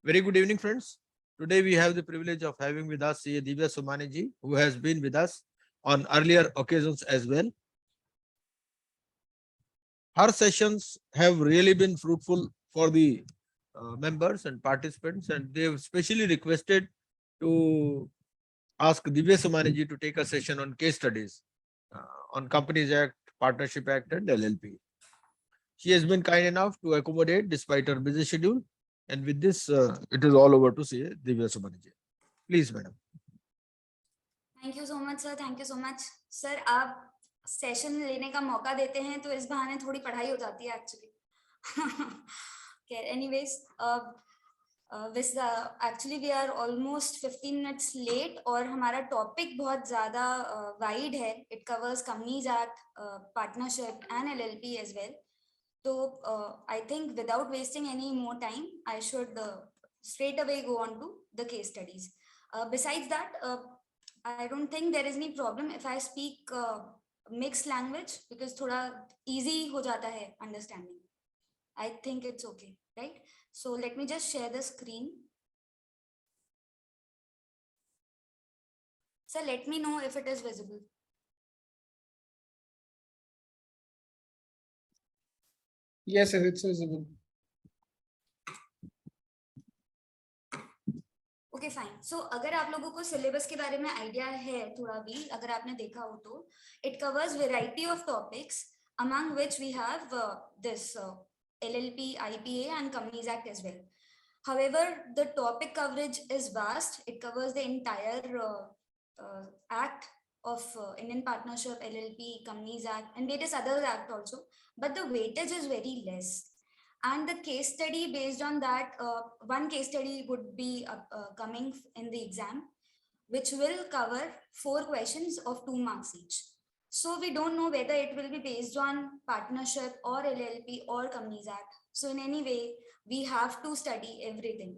Very good evening, friends. Today we have the privilege of having with us CA Divya Somaniji, who has been with us on earlier occasions as well. Her sessions have really been fruitful for the members and participants, and they have specially requested to ask Divya Somaniji to take a session on case studies on Companies Act, Partnership Act, and LLP. She has been kind enough to accommodate despite her busy schedule. And with this, it is all over to CA Divya Somaniji. Please, madam. Thank you so much sir. Thank you so much sir. आप session लेने का मौका देते हैं तो इस बहाने थोड़ी पढ़ाई हो जाती है actually. Anyways, actually we are almost 15 minutes late और हमारा टॉपिक बहुत ज़्यादा वाइड है. It covers companies act, partnership and LLP as well. तो I think without wasting any more time I should straight away go on to the case studies. Besides that, I don't think there is any problem if I speak mixed language because thoda easy ho jata hai understanding. I think it's okay, right? So let me just share the screen. So let me know if it is visible. Yes, sir, it's visible. Okay fine. So अगर आप लोगों को syllabus के बारे में idea है थोड़ा भी, अगर आपने देखा हो तो it covers variety of topics among which we have this LLP, IPA and Companies Act as well. However, the topic coverage is vast. It covers the entire act of Indian Partnership, LLP, Companies Act and various other act also. But the weightage is very less. And the case study based on that, one case study would be coming in the exam, which will cover 4 questions of 2 marks each. So we don't know whether it will be based on partnership or LLP or Companies Act. So in any way, we have to study everything.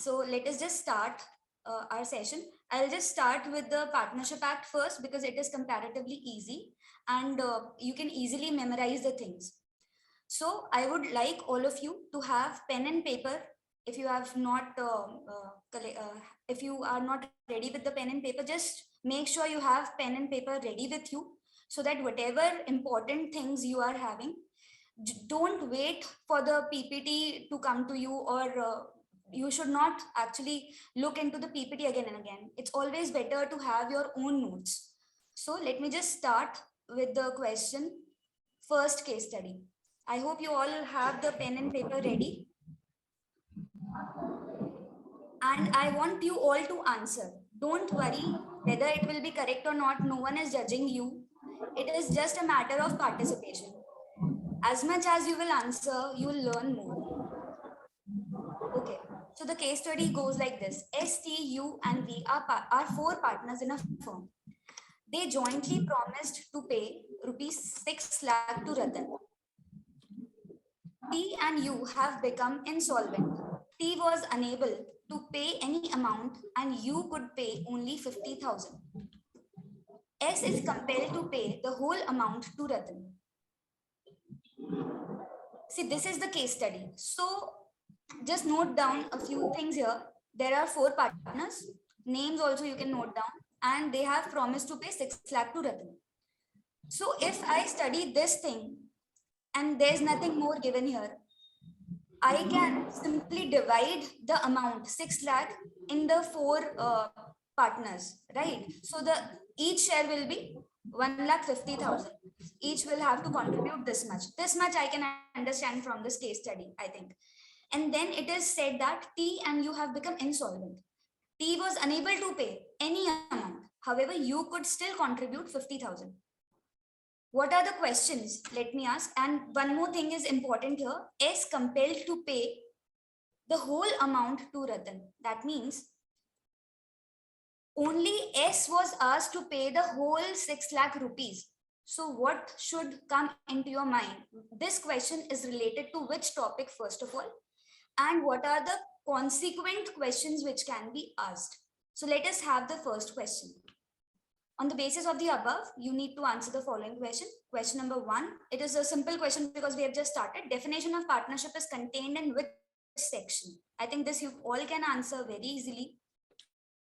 So let us just start our session. I'll just start with the Partnership Act first because it is comparatively easy and you can easily memorize the things. So I would like all of you to have pen and paper. If you have not, if you are not ready with the pen and paper, just make sure you have pen and paper ready with you so that whatever important things you are having, don't wait for the PPT to come to you, or you should not actually look into the PPT again and again. It's always better to have your own notes. So let me just start with the question, first case study. I hope you all have the pen and paper ready. And I want you all to answer. Don't worry whether it will be correct or not. No one is judging you. It is just a matter of participation. As much as you will answer, you will learn more. Okay. So the case study goes like this. S, T, U and V are 4 partners in a firm. They jointly promised to pay rupees 6 lakh to Ratan. T and U have become insolvent. T was unable to pay any amount and U could pay only 50,000. S is compelled to pay the whole amount to Ratan. See, this is the case study. So just note down a few things here. There are 4 partners. Names also you can note down. And they have promised to pay 6 lakh to Ratan. So if I study this thing, and there's nothing more given here, I can simply divide the amount 6 lakh in the 4 partners, right? So the each share will be 1,50,000. Each will have to contribute this much. This much I can understand from this case study, I think. And then it is said that T and U have become insolvent. T was unable to pay any amount. However, U could still contribute 50,000. What are the questions? Let me ask. And one more thing is important here. S compelled to pay the whole amount to Ratan. That means only S was asked to pay the whole 6 lakh rupees. So what should come into your mind? This question is related to which topic first of all? And what are the consequent questions which can be asked? So let us have the first question. On the basis of the above, you need to answer the following question. Question number 1. It is a simple question because we have just started. Definition of partnership is contained in which section? I think this you all can answer very easily.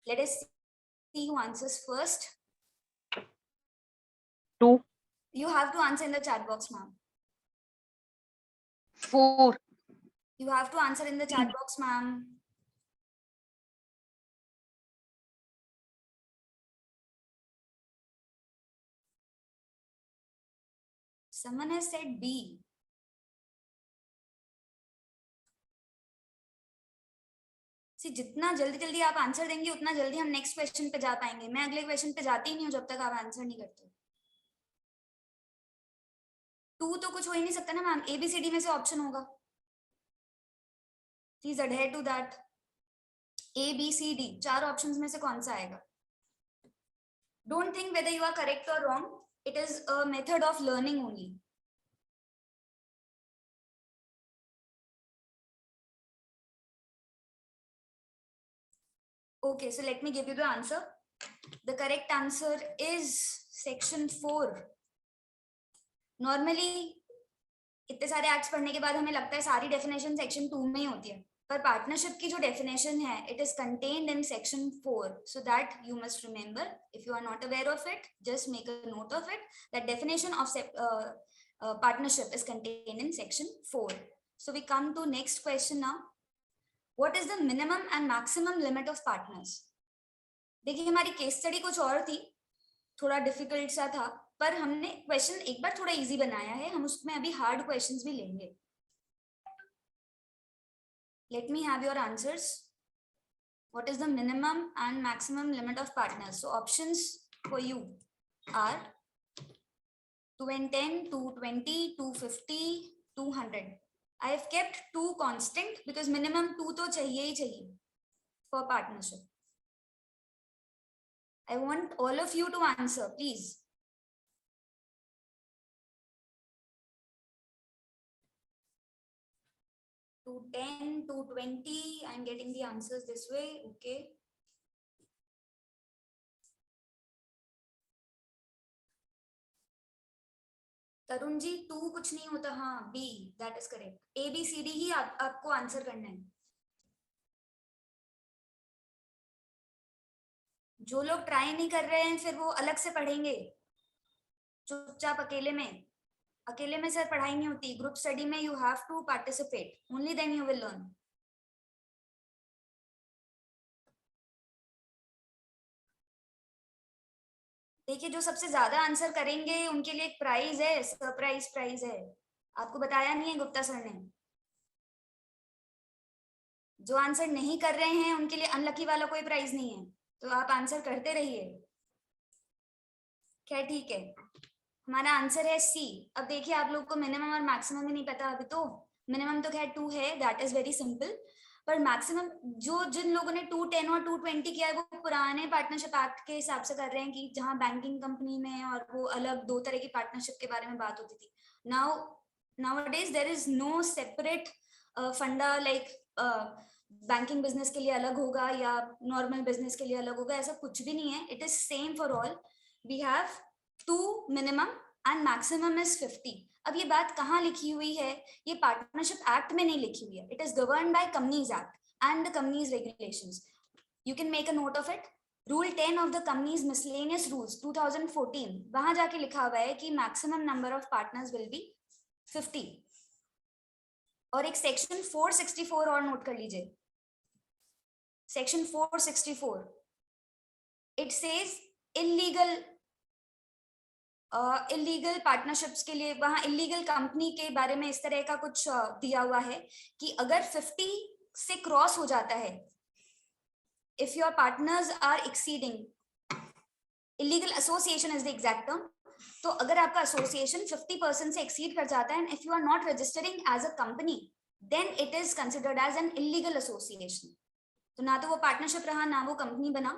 Let us see who answers first. 2. You have to answer in the chat box, ma'am. 4. You have to answer in the chat box, ma'am. Someone has said B. See, जितना जल्दी जल्दी आप answer देंगे उतना जल्दी हम next question पे जा पाएंगे. मैं अगले क्वेश्चन पे जाती ही नहीं हूँ जब तक आप आंसर नहीं करते. 2 तो कुछ हो ही नहीं सकता ना मैम. ABCD में से ऑप्शन होगा. Please adhere to that. ABCD 4 options में से कौन सा आएगा? Don't think whether you are correct or wrong. It is a method of learning only. Okay, so let me give you the answer. The correct answer is section 4. Normally इतने सारे acts पढ़ने के बाद हमें लगता है सारी डेफिनेशन सेक्शन 2 में ही होती है, पर पार्टनरशिप की जो डेफिनेशन है it is contained in section 4. So that you must remember. If you are not aware of it, just make a note of it that definition of partnership is contained in section 4. So we come to next question now. What is the minimum and maximum limit of partners? देखिए हमारी case study कुछ और थी, थोड़ा difficult सा था, पर हमने क्वेश्चन एक बार थोड़ा इजी बनाया है. हम उसमें अभी हार्ड क्वेश्चंस भी लेंगे. Let me have your answers. What is the minimum and maximum limit of partners? So options for you are 210, 220, 250, 200. I have kept 2 constant because minimum 2 तो चाहिए ही चाहिए for partnership. I want all of you to answer, please. To 10, to 20, I'm getting the answers this way. Okay. Tarun ji 2 कुछ नहीं होता. हाँ, B, that is correct. ABCD ही आपको answer करना है. जो लोग ट्राई नहीं कर रहे हैं फिर वो अलग से पढ़ेंगे चुपचाप अकेले में. अकेले में सर पढ़ाई नहीं होती. ग्रुप स्टडी में you have to participate, only then you will learn. देखिए जो सबसे ज्यादा आंसर करेंगे उनके लिए एक प्राइज है, सरप्राइज प्राइज है. आपको बताया नहीं है गुप्ता सर ने. जो आंसर नहीं कर रहे हैं उनके लिए अनलकी वाला कोई प्राइज नहीं है, तो आप आंसर करते रहिए. क्या ठीक है? हमारा आंसर है C. अब देखिए आप लोग को मिनिमम और मैक्सिमम ही नहीं पता अभी तो. मिनिमम तो खैर 2 है, दैट इज वेरी सिंपल. पर मैक्सिमम जो जिन लोगों ने 210 और 220 किया है वो पुराने पार्टनरशिप एक्ट के हिसाब से कर रहे हैं कि जहां बैंकिंग कंपनी में और वो अलग 2 तरह की पार्टनरशिप के बारे में बात होती थी. Nowadays there is no separate फंडा लाइक बैंकिंग बिजनेस के लिए अलग होगा या नॉर्मल बिजनेस के लिए अलग होगा. ऐसा कुछ भी नहीं है. It is same for all. We have 2 minimum and maximum is 50. अब ये बात कहाँ लिखी हुई है? ये पार्टनरशिप एक्ट में नहीं लिखी हुई है. It is govern by companies act and the companies regulations. You can make a note of it. Rule 10 of the companies miscellaneous rules 2014, वहां जाके लिखा हुआ है कि maximum number of partners will be 50. और एक सेक्शन 464 और नोट कर लीजिए. Section 464 it says illegal partnerships के लिए वहां इलीगल कंपनी के बारे में इस तरह का कुछ दिया हुआ है कि अगर 50 से क्रॉस हो जाता है, if your partners are exceeding, illegal association is the exact term. तो अगर आपका एसोसिएशन 50% से एक्सीड कर जाता है, if you are not registering as a company, then it is considered as an illegal association. तो ना तो वो पार्टनरशिप रहा ना वो कंपनी बना.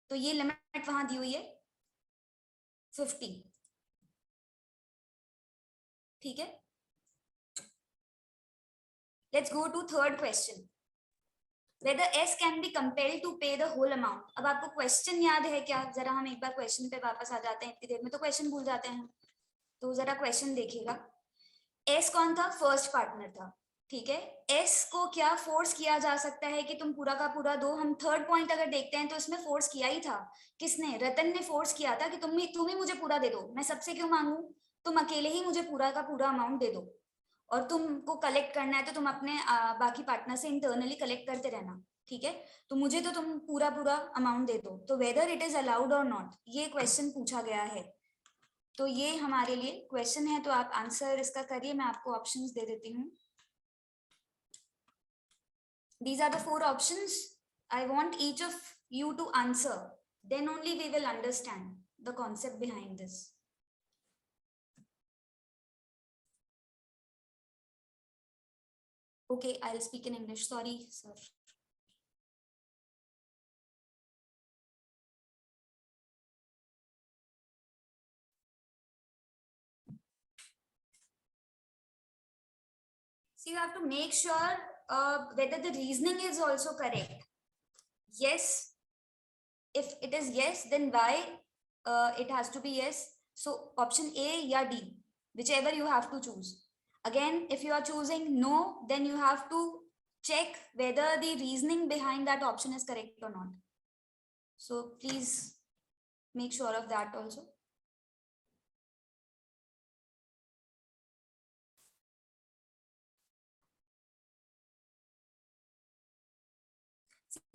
तो ये लिमिट वहां दी हुई है 50. ठीक है. Let's go to third question. Whether S can be compelled to pay the whole amount. अब आपको क्वेश्चन याद है क्या? जरा हम एक बार क्वेश्चन पे वापस आ जाते हैं. इतनी देर में तो क्वेश्चन भूल जाते हैं. तो जरा क्वेश्चन देखिएगा. S कौन था? फर्स्ट पार्टनर था. ठीक है, एस को क्या फोर्स किया जा सकता है कि तुम पूरा का पूरा दो? हम थर्ड पॉइंट अगर देखते हैं तो इसमें फोर्स किया ही था। किसने? रतन ने फोर्स किया था कि तुम ही मुझे पूरा दे दो, मैं सबसे क्यों मांगू, तुम अकेले ही मुझे पूरा का पूरा अमाउंट दे दो, और तुमको कलेक्ट करना है तो तुम अपने बाकी पार्टनर से इंटरनली कलेक्ट करते रहना, ठीक है, तो मुझे तो तुम पूरा पूरा अमाउंट दे दो। तो वेदर इट इज अलाउड और नॉट, ये क्वेश्चन पूछा गया है, तो ये हमारे लिए क्वेश्चन है, तो आप आंसर इसका करिए। मैं आपको ऑप्शंस दे देती हूँ। These are the 4 options. I want each of you to answer. Then only we will understand the concept behind this. Okay, I'll speak in English. Sorry, sir. So you have to make sure whether the reasoning is also correct. Yes. If it is yes, then why it has to be yes. So option A or D, whichever you have to choose. Again, if you are choosing no, then you have to check whether the reasoning behind that option is correct or not. So please make sure of that also.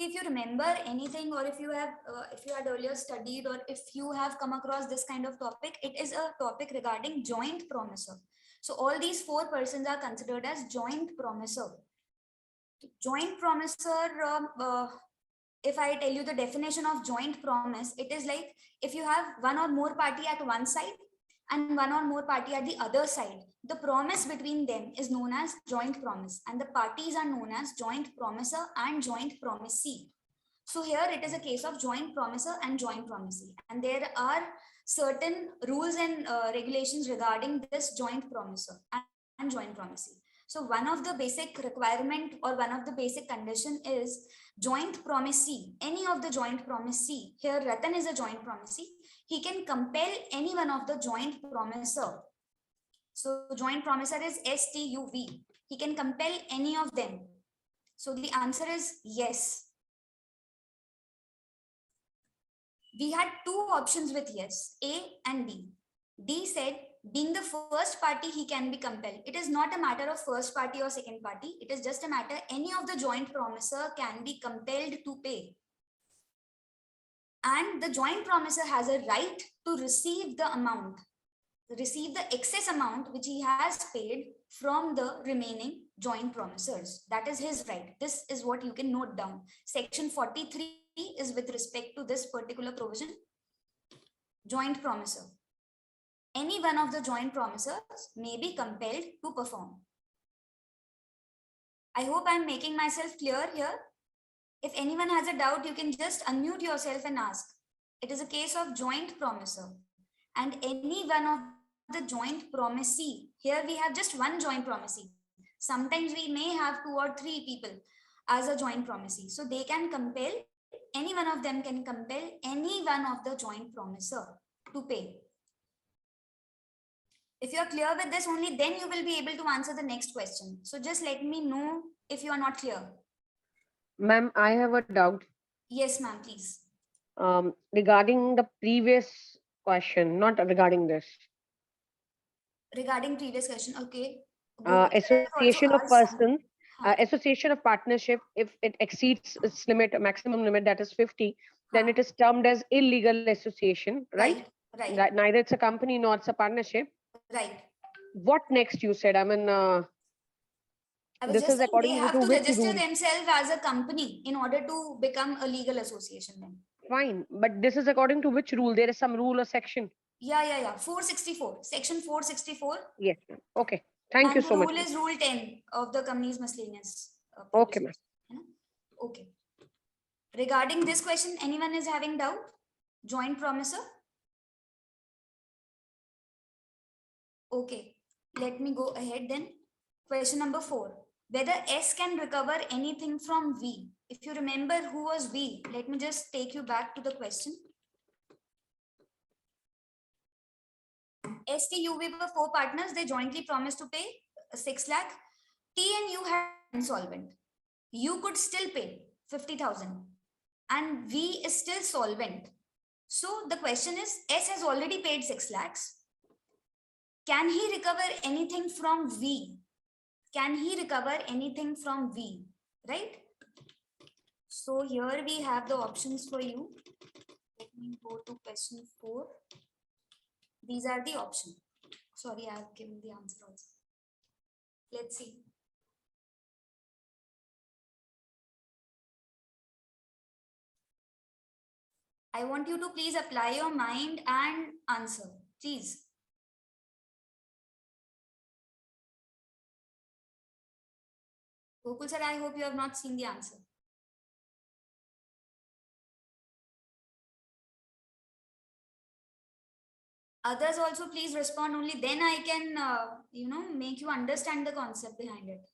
If you remember anything, or if you had earlier studied, or if you have come across this kind of topic, it is a topic regarding joint promisor. So all these 4 persons are considered as joint promisor. Joint promisor, if I tell you the definition of joint promise, it is like if you have one or more party at one side and one or more party at the other side, the promise between them is known as joint promise, and the parties are known as joint promisor and joint promisee. So here it is a case of joint promisor and joint promisee, and there are certain rules and regulations regarding this joint promisor and joint promisee. So one of the basic requirement or one of the basic condition is joint promisee. Any of the joint promisee, here Ratan is a joint promisee, he can compel any one of the joint promisor. So joint promisor is STUV. He can compel any of them. So the answer is yes. We had 2 options with yes, A and D. D said, being the first party, he can be compelled. It is not a matter of first party or second party. It is just a matter, any of the joint promisor can be compelled to pay. And the joint promisor has a right to receive the amount, receive the excess amount which he has paid from the remaining joint promisors. That is his right. This is what you can note down. Section 43 is with respect to this particular provision. Joint promisor. Any one of the joint promisors may be compelled to perform. I hope I'm making myself clear here. If anyone has a doubt, you can just unmute yourself and ask. It is a case of joint promisor, and any one of the joint promisee. Here we have just one joint promisee. Sometimes we may have 2 or 3 people as a joint promisee. So they can compel, any one of them can compel any one of the joint promisor to pay. If you're clear with this, only then you will be able to answer the next question. So just let me know if you are not clear. Ma'am, I have a doubt Yes, ma'am, please. regarding the previous question, not regarding this. Regarding previous question, okay. Google has Association also of asked some- persons, association of partnership, if it exceeds its limit, maximum limit, that is 50, then it is termed as illegal association, right? Right. Neither it's a company nor it's a partnership. Right. What next you said? I mean, I was this just is saying according they have to to which register rule? themselves as a company in order to become a legal association then. Fine, but this is according to which rule? There is some rule or section? Yeah. 464, section 464. Yes, ma'am. Okay. Thank you And so the much. rule is rule 10 of the company's miscellaneous. Okay, ma'am. Okay. Regarding this question, anyone is having doubt? Joint promisor? Okay, let me go ahead then. Question number 4. Whether S can recover anything from V. If you remember who was V, let me just take you back to the question. STUV were 4 partners. They jointly promised to pay 6 lakh. T and U had insolvent. U could still pay 50,000 and V is still solvent. So the question is, S has already paid 6 lakhs. Can he recover anything from V? Can he recover anything from V? Right? So here we have the options for you. Let me go to question 4. These are the options. Sorry, I have given the answer also. Let's see. I want you to please apply your mind and answer. Please. Gokul sir, I hope you have not seen the answer. Others also please respond, only then I can, make you understand the concept behind it.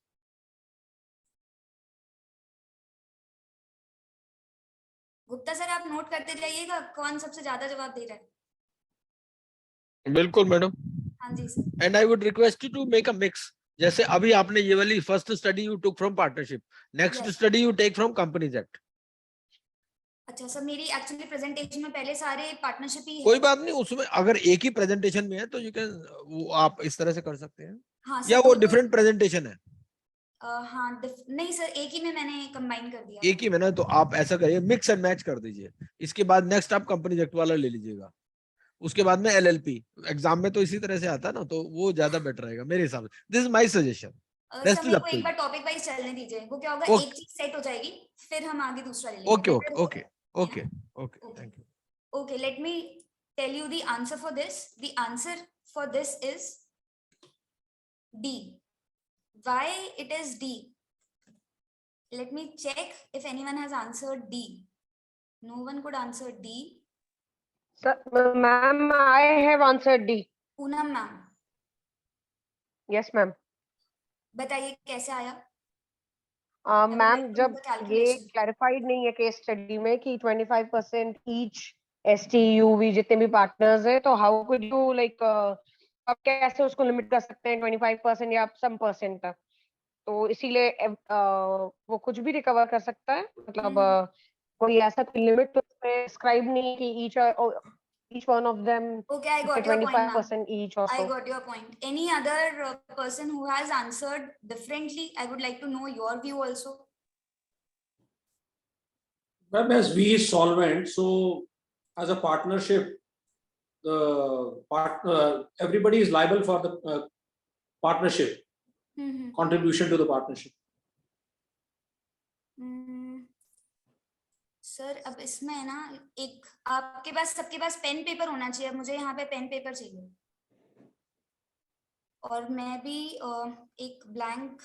Gupta sir आप note करते जाइएगा कौन सबसे ज्यादा जवाब दे रहा है. बिल्कुल मैडम. हाँ जी sir. And I would request you to make a mix. जैसे अभी आपने ये वाली first study you took from partnership, next Yes. study you take from Companies Act. अच्छा सर, मेरी एक्चुअली प्रेजेंटेशन में पहले सारे पार्टनरशिप ही है. कोई बात नहीं, उसमें अगर एक ही प्रेजेंटेशन में है तो you can, वो आप इस तरह से कर सकते हैं. हाँ या सर, वो different presentation है. हाँ नहीं सर, एक ही में मैंने कंबाइन कर दिया. एक ही में ना, तो आप ऐसा करिए, मिक्स एंड मैच कर दीजिए. इसके बाद नेक्स्ट आप कंपनी एक्ट वाला ले लीजिएगा. उसके बाद में LLP एग्जाम में तो इसी तरह से आता है ना, तो वो ज्यादा बेटर रहेगा मेरे हिसाब से. This is my suggestion. Sir मेरे को एक बार टॉपिक वाइज चलने दीजिए. वो क्या होगा, एक चीज सेट हो जाएगी फिर हम आगे दूसरा ले लेंगे. Okay okay okay okay okay, thank you. Okay, let me tell you the answer for this. The answer for this is D. Why it is D? Let me check if anyone has answered D. No one could answer D. Sir, ma'am, I have answered D. Poonam ma'am, Yes, ma'am. बताइए कैसे आया? Ma'am like to जब know the ये calculation. Clarified नहीं है case study में कि 25% each STUV जितने भी पार्टनर्स है, तो हाउ कुड यू लाइक आप कैसे उसको लिमिट कर सकते हैं 25% या सम परसेंट तक? तो इसीलिए वो कुछ भी रिकवर कर सकता है, मतलब कोई ऐसा कोई लिमिट तो प्रिस्क्राइब नहीं है कि each one of them Okay, I got your point, ma'am. 25% each or I so. got your point. Any other person who has answered differently, I would like to know your view also. Well, as we is solvent, so as a partnership, the everybody is liable for the partnership contribution to the partnership. Sir अब इसमें है ना, एक आपके पास सबके पास pen paper होना चाहिए. मुझे यहाँ पे पेन पेपर चाहिए और मैं भी एक ब्लैंक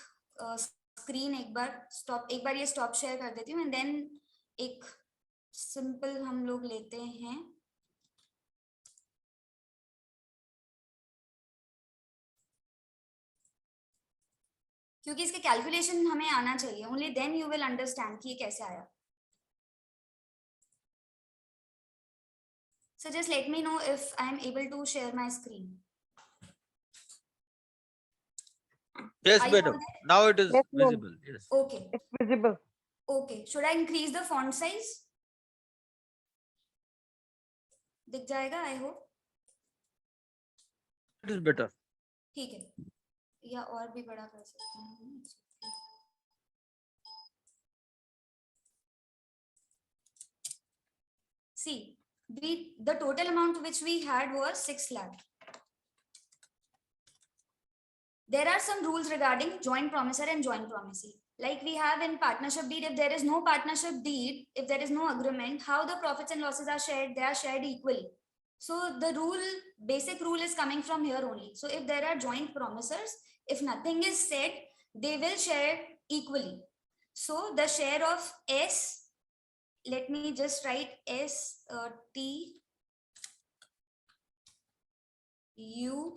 स्क्रीन एक बार ये स्टॉप शेयर कर देती हूँ एंड देन एक सिंपल हम लोग लेते हैं. क्योंकि इसके कैलकुलेशन हमें आना चाहिए. Only then you will understand कि ये कैसे आया. So just let me know if I am able to share my screen. Yes, madam. Now it is Yes, ma'am. visible. Yes. Okay. It's visible. Okay. Should I increase the font size? दिख जाएगा, I hope. It is better. ठीक है. या और भी बड़ा कर सकते हैं. See, the total amount which we had was 6 lakh. There are some rules regarding joint promisor and joint promisee. Like we have in partnership deed, if there is no partnership deed, if there is no agreement, how the profits and losses are shared, they are shared equally. So the basic rule is coming from here only. So if there are joint promisors, if nothing is said, they will share equally. So the share of S, let me just write S, T, U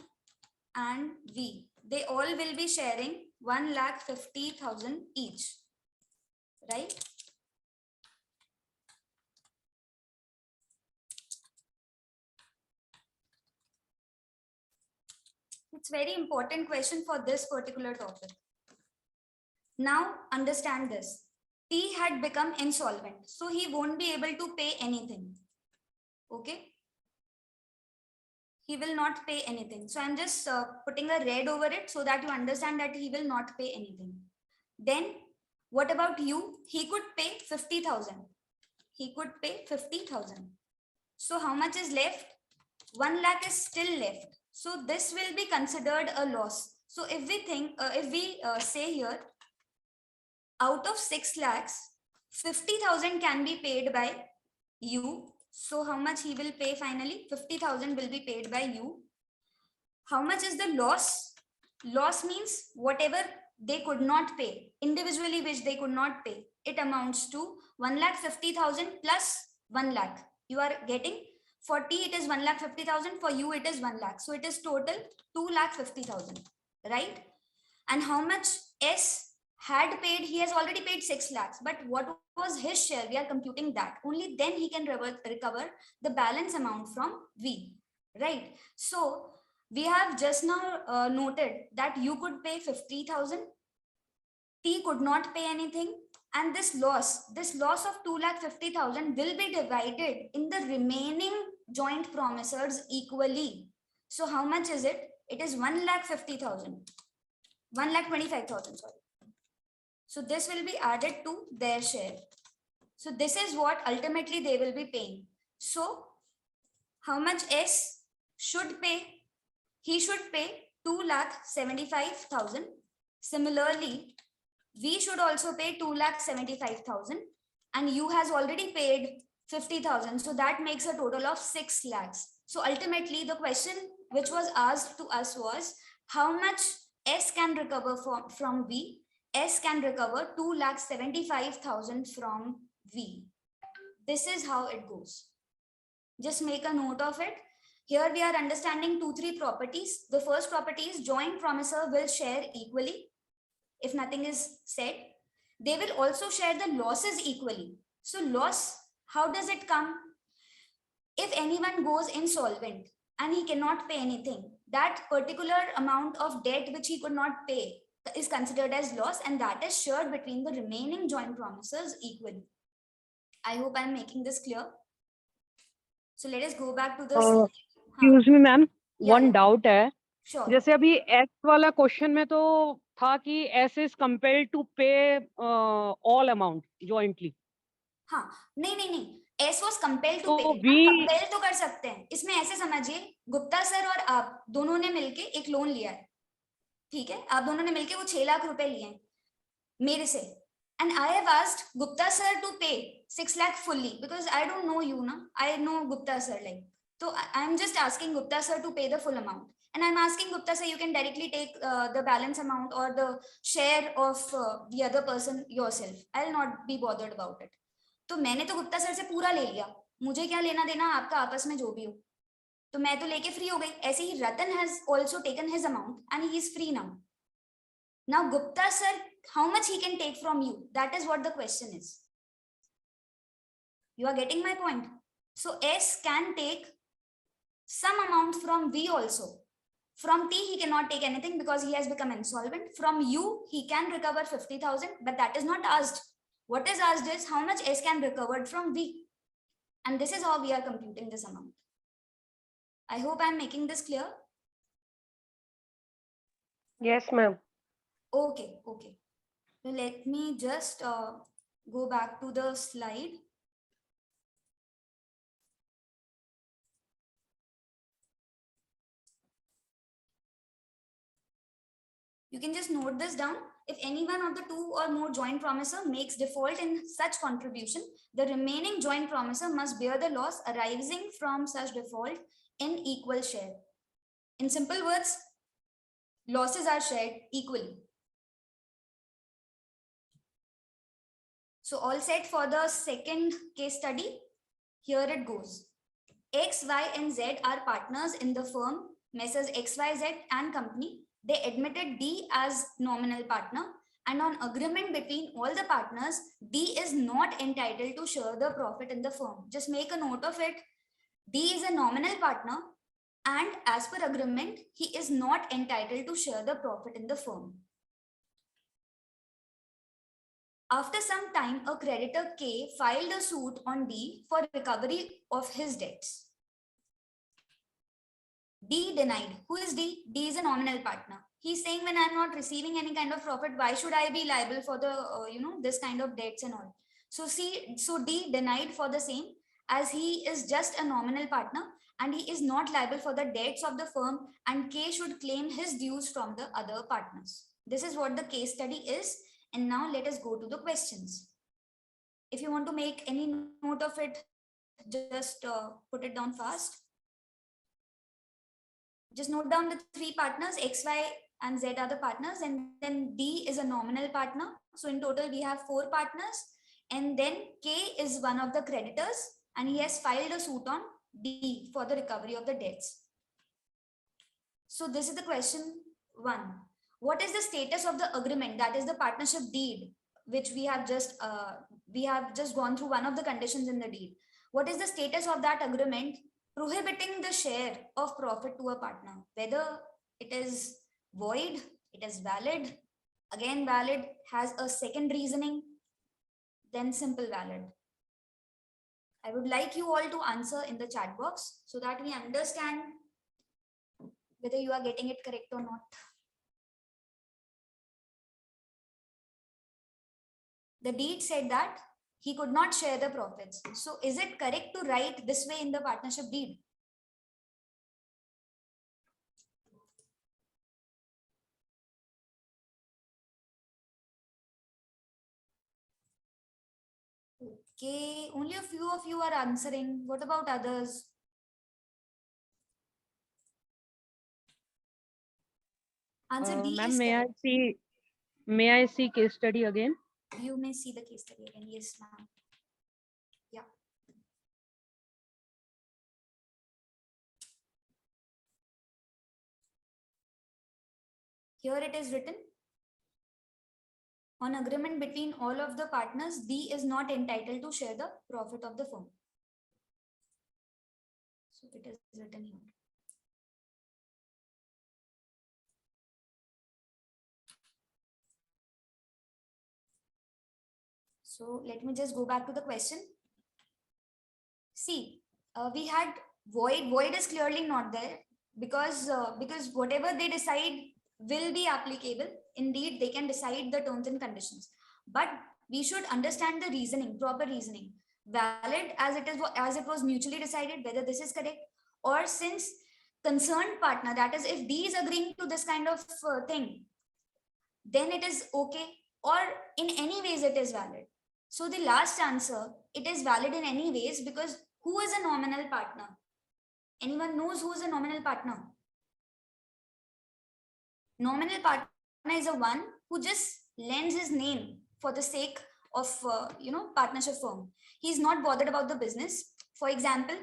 and V. They all will be sharing 1,50,000 each, right? It's very important question for this particular topic. Now understand this. T had become insolvent, so he won't be able to pay anything. Okay? He will not pay anything. So I'm just putting a red over it so that you understand that he will not pay anything. Then what about you? He could pay 50,000. He could pay 50,000. So how much is left? 1 lakh is still left. So this will be considered a loss. So if we think, say here, out of 6 lakhs, 50,000 can be paid by you. So how much he will pay finally? 50,000 will be paid by you. How much is the loss? Loss means whatever they could not pay, individually which they could not pay. It amounts to 1,50,000 plus 1 lakh. You are getting 40, it is 1,50,000. For you, it is 1 lakh. So it is total 2,50,000, right? And how much S had paid? He has already paid 6 lakhs. But what was his share? We are computing that. Only then he can recover the balance amount from V, right? So we have just now noted that you could pay 50,000. T could not pay anything. And this loss of 2,50,000 will be divided in the remaining joint promisors equally. So how much is it? It is 1,50,000. 1,25,000, sorry. So this will be added to their share. So this is what ultimately they will be paying. So how much S should pay? He should pay 2,75,000. Similarly, we should also pay 2,75,000, and you has already paid 50,000. So that makes a total of 6 lakhs. So ultimately, the question which was asked to us was how much S can recover from V. S can recover 2,75,000 from V. This is how it goes. Just make a note of it. Here we are understanding 2-3 properties. The first property is joint promisor will share equally. If nothing is said, they will also share the losses equally. So loss, how does it come? If anyone goes insolvent and he cannot pay anything, that particular amount of debt which he could not pay is considered as loss, and that is shared between the remaining joint promisors equally. I hope I'm making this clear. So let us go back to the slide. Excuse me, ma'am. Yeah, One yeah. doubt है. Sure. जैसे अभी S वाला question में तो था कि S is compelled to pay all amount jointly. हाँ, नहीं, S was compelled to तो pay. कंपेल तो कर सकते हैं. इसमें ऐसे समझिए, गुप्ता सर और आप दोनों ने मिलके एक लोन लिया है. ठीक है, आप दोनों ने मिलके वो 6 लाख रुपए लिए हैं मेरे से. And I have asked Gupta sir to pay 6 lakh fully because I don't know you, na. I know Gupta sir like. So I'm just asking Gupta sir to pay the full amount. And I'm asking Gupta sir, you can directly take the balance amount or the share of the other person yourself. I'll not be bothered about it. तो मैंने तो Gupta sir से पूरा ले लिया. मुझे क्या लेना देना आपका आपस में जो भी हो. तो मैं तो लेके फ्री हो गई. ऐसे ही रतन has also taken his amount and he is free now. Now Gupta sir, how much he can take from you? That is what the question is. You are getting my point? So S can take some amount from V also. From T, he cannot take anything because he has become insolvent. From U, he can recover 50,000, but that is not asked. What is asked is how much S can recover from V. And this is how we are computing this amount. I hope I'm making this clear. Yes, ma'am. Okay. So let me just go back to the slide. You can just note this down. If any one of the 2 or more joint promisor makes default in such contribution, the remaining joint promisor must bear the loss arising from such default in equal share. In simple words, losses are shared equally. So all set for the second case study. Here it goes. X, Y, and Z are partners in the firm, Messrs. XYZ and company. They admitted D as nominal partner, and on agreement between all the partners, D is not entitled to share the profit in the firm. Just make a note of it. D is a nominal partner, and as per agreement, he is not entitled to share the profit in the firm. After some time, a creditor K filed a suit on D for recovery of his debts. D denied. Who is D? D is a nominal partner. He's saying, when I'm not receiving any kind of profit, why should I be liable for the, this kind of debts and all? So D denied for the same, as he is just a nominal partner and he is not liable for the debts of the firm, and K should claim his dues from the other partners. This is what the case study is. And now let us go to the questions. If you want to make any note of it, just put it down fast. Just note down the three partners, X, Y, and Z are the partners, and then D is a nominal partner. So in total, we have 4 partners, and then K is one of the creditors, and he has filed a suit on D for the recovery of the debts. So this is the question 1. What is the status of the agreement, that is the partnership deed, which we have just gone through one of the conditions in the deed. What is the status of that agreement prohibiting the share of profit to a partner? Whether it is void, it is valid, again valid, has a second reasoning, then simple valid. I would like you all to answer in the chat box so that we understand whether you are getting it correct or not. The deed said that he could not share the profits. So is it correct to write this way in the partnership deed? Okay, only a few of you are answering. What about others? Answer D Ma'am, is correct. may I see case study again? You may see the case study again. Yes, ma'am. Yeah. Here it is written. On agreement between all of the partners, D is not entitled to share the profit of the firm. So it is written here. So let me just go back to the question. See, we had void. Void is clearly not there because whatever they decide will be applicable. Indeed, they can decide the terms and conditions. But we should understand the reasoning, proper reasoning. Valid as it was mutually decided, whether this is correct, or since concerned partner, that is, if D is agreeing to this kind of thing, then it is okay, or in any ways it is valid. So the last answer, it is valid in any ways, because who is a nominal partner? Anyone knows who is a nominal partner? Nominal partner is a one who just lends his name for the sake of partnership firm. He's not bothered about the business. For example,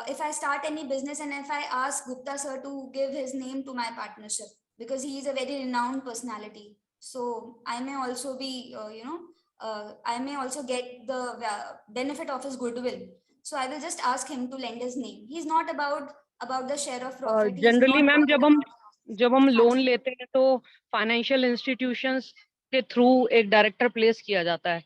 if I start any business and if I ask Gupta sir to give his name to my partnership, because he is a very renowned personality, so I may also be I may also get the benefit of his goodwill. So I will just ask him to lend his name. He's not about the share of profit. Generally, ma'am, जब हम loan लेते हैं तो financial institutions के through एक director place किया जाता है,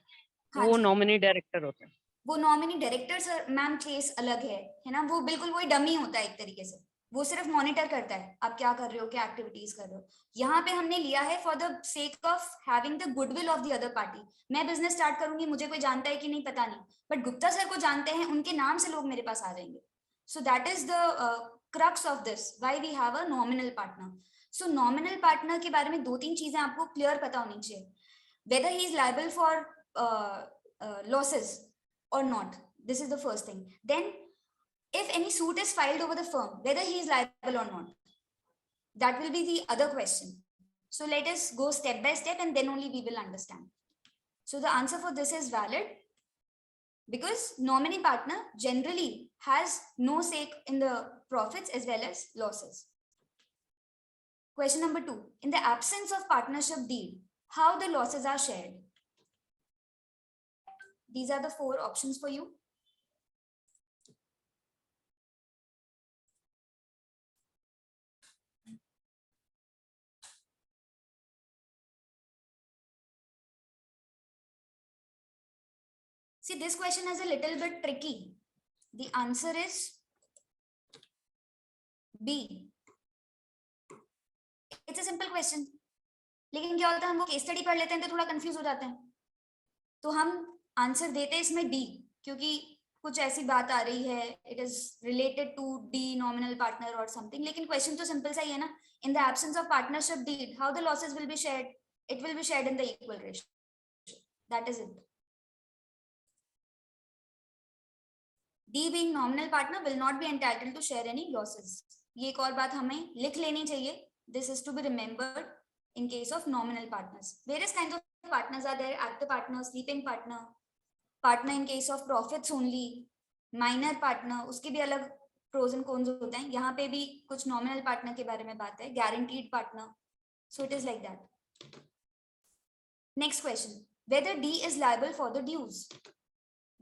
वो नॉमिनी डायरेक्टर होते हैं. वो nominee director sir ma'am case अलग है ना, वो बिल्कुल वही डमी होता है एक तरीके से, वो सिर्फ मॉनिटर करता है आप क्या कर रहे हो, क्या एक्टिविटीज कर रहे हो. यहाँ पे हमने लिया है for the sake of having the goodwill of the other party. मैं बिजनेस स्टार्ट करूंगी, मुझे कोई जानता है कि नहीं पता नहीं, बट गुप्ता सर को जानते हैं, उनके नाम से लोग मेरे पास आ जाएंगे. So that is the crux of this, why we have a nominal partner. So nominal partner के बारे में 2-3 चीजें आपको क्लियर पता होनी चाहिए. Weather he is liable for losses or not. This is the first thing. Then if any suit is filed over the firm, whether he is liable or not, that will be the other question. So let us go step by step and then only we will understand. So the answer for this is valid, because nominee partner generally has no stake in the profits as well as losses. Question number 2. In the absence of partnership deed, how the losses are shared? These are the 4 options for you. See, this question is a little bit tricky. The answer is B. It's a simple question. लेकिन क्या होता है, हम वो case study पढ़ लेते हैं तो थोड़ा कंफ्यूज हो जाते हैं, तो हम आंसर देते हैं इसमें डी, क्योंकि कुछ ऐसी बात आ रही है, it is related to the nominal partner और समथिंग. लेकिन क्वेश्चन तो सिंपल सा ही है ना. In the absence of partnership deed, how the losses will be shared? It will be shared in the equal ratio. That is it. D being nominal partner will not be entitled to share any losses. ये एक और बात हमें लिख लेनी चाहिए. This is to be remembered in case of nominal partners. Various kinds of partners are there: active partner, sleeping partner, partner in case of profits only, minor partner. उसके भी अलग pros and cons होते हैं. यहाँ पे भी कुछ nominal partner के बारे में बात है, guaranteed partner. So it is like that. Next question: whether D is liable for the dues.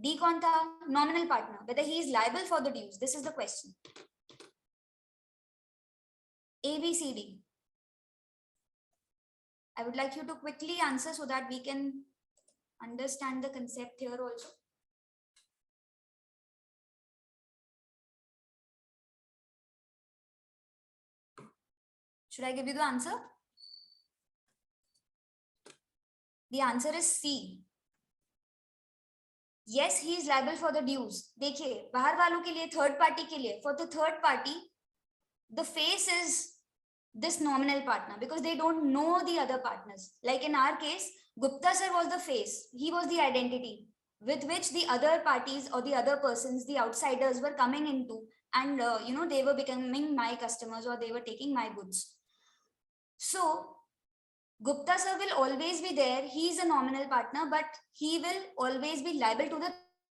D कौन था? Nominal partner. Whether he is liable for the dues. This is the question. A, B, C, D. I would like you to quickly answer so that we can understand the concept here also. Should I give you the answer? The answer is C. Yes, he is liable for the dues. देखिए, बाहर वालों के लिए, third party के लिए, for the third party, the face is this nominal partner because they don't know the other partners. Like in our case, Gupta sir was the face. He was the identity with which the other parties or the other persons, the outsiders, were coming into, and they were becoming my customers or they were taking my goods. So Gupta sir will always be there. He is a nominal partner, but he will always be liable to the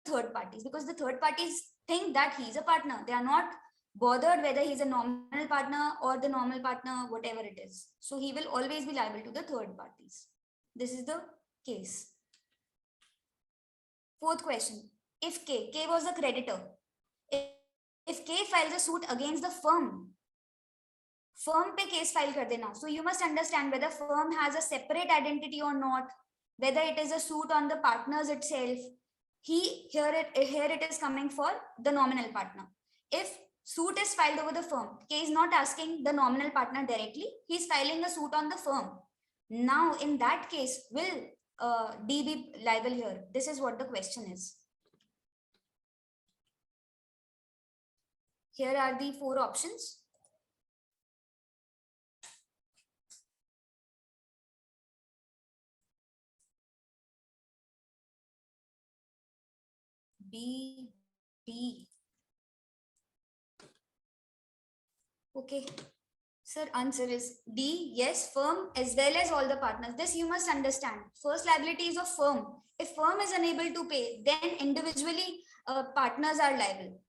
third parties because the third parties think that he is a partner. They are not bothered whether he is a nominal partner or the normal partner, whatever it is. So he will always be liable to the third parties. This is the case. Fourth question: if K was the creditor, if K files a suit against the firm पे case file कर देना. So you must understand whether firm has a separate identity or not, whether it is a suit on the partners itself. Here it is coming for the nominal partner. If suit is filed over the firm, K is not asking the nominal partner directly, he is filing a suit on the firm. Now in that case, will D be liable here? This is what the question is. Here are the 4 options. B, D. Okay. Sir, answer is D. Yes, firm as well as all the partners. This you must understand. First liability is of firm. If firm is unable to pay, then individually partners are liable.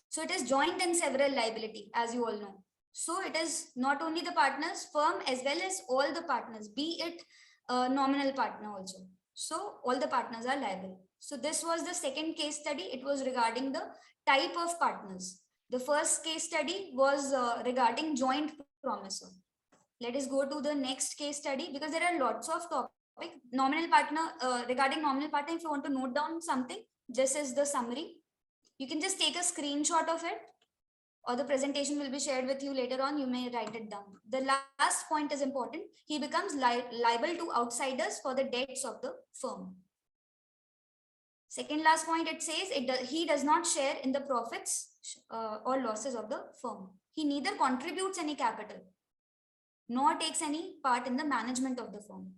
So it is joint and several liability, as you all know. So it is not only the partners, firm as well as all the partners, be it nominal partner also. So all the partners are liable. So this was the second case study. It was regarding the type of partners. The first case study was regarding joint promisor. Let us go to the next case study because there are lots of topics. Nominal partner, regarding nominal partner, if you want to note down something, this is the summary. You can just take a screenshot of it, or the presentation will be shared with you later on. You may write it down. The last point is important. He becomes liable to outsiders for the debts of the firm. Second last point, it says he does not share in the profits or losses of the firm. He neither contributes any capital nor takes any part in the management of the firm.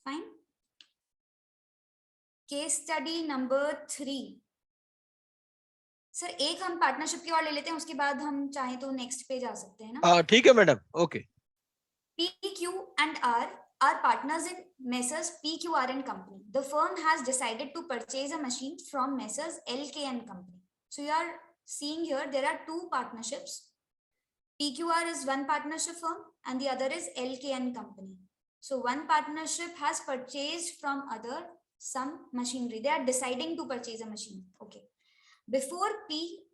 Fine. Case study number 3. Sir एक हम partnership की और ले लेते हैं, उसके बाद हम चाहे तो नेक्स्ट पे जा सकते हैं ना. ठीक है madam. Okay. P, Q and R are partners in Messrs PQR and Company. The firm has decided to purchase a machine from Messrs LK and Company. So you are seeing here there are 2 partnerships. PQR is one partnership firm and the other is LK and Company. So one partnership has purchased from other some machinery. They are deciding to purchase a machine. Okay. Before B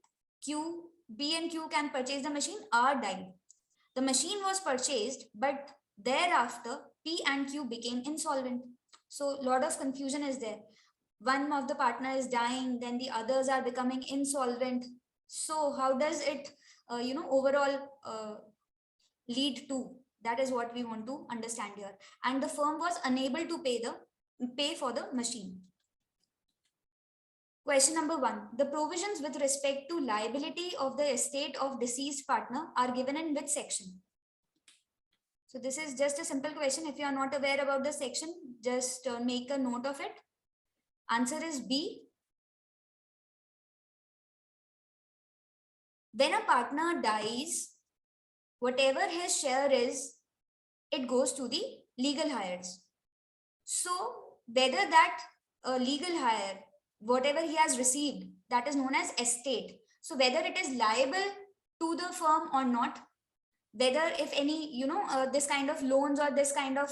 and Q can purchase the machine, R died. The machine was purchased, but thereafter P and Q became insolvent. So a lot of confusion is there. One of the partner is dying, then the others are becoming insolvent. So how does it, overall lead to? That is what we want to understand here. And the firm was unable to pay for the machine. Question number 1. The provisions with respect to liability of the estate of deceased partner are given in which section? So this is just a simple question. If you are not aware about the section, just make a note of it. Answer is B. When a partner dies, whatever his share is, it goes to the legal hires. So whether that legal hire, whatever he has received, that is known as estate. So whether it is liable to the firm or not, whether if any, this kind of loans or this kind of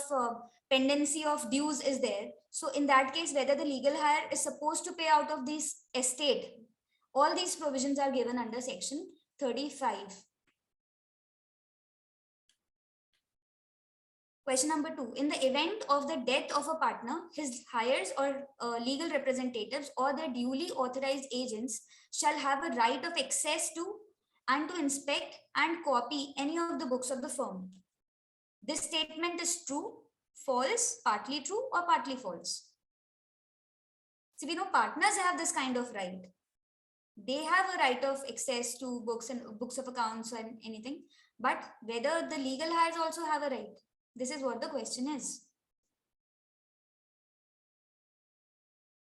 pendency of dues is there. So in that case, whether the legal hire is supposed to pay out of this estate, all these provisions are given under section 35. Question number 2. In the event of the death of a partner, his heirs or legal representatives or their duly authorized agents shall have a right of access to and to inspect and copy any of the books of the firm. This statement is true, false, partly true, or partly false. So we know partners have this kind of right. They have a right of access to books and books of accounts and anything, but whether the legal heirs also have a right. This is what the question is.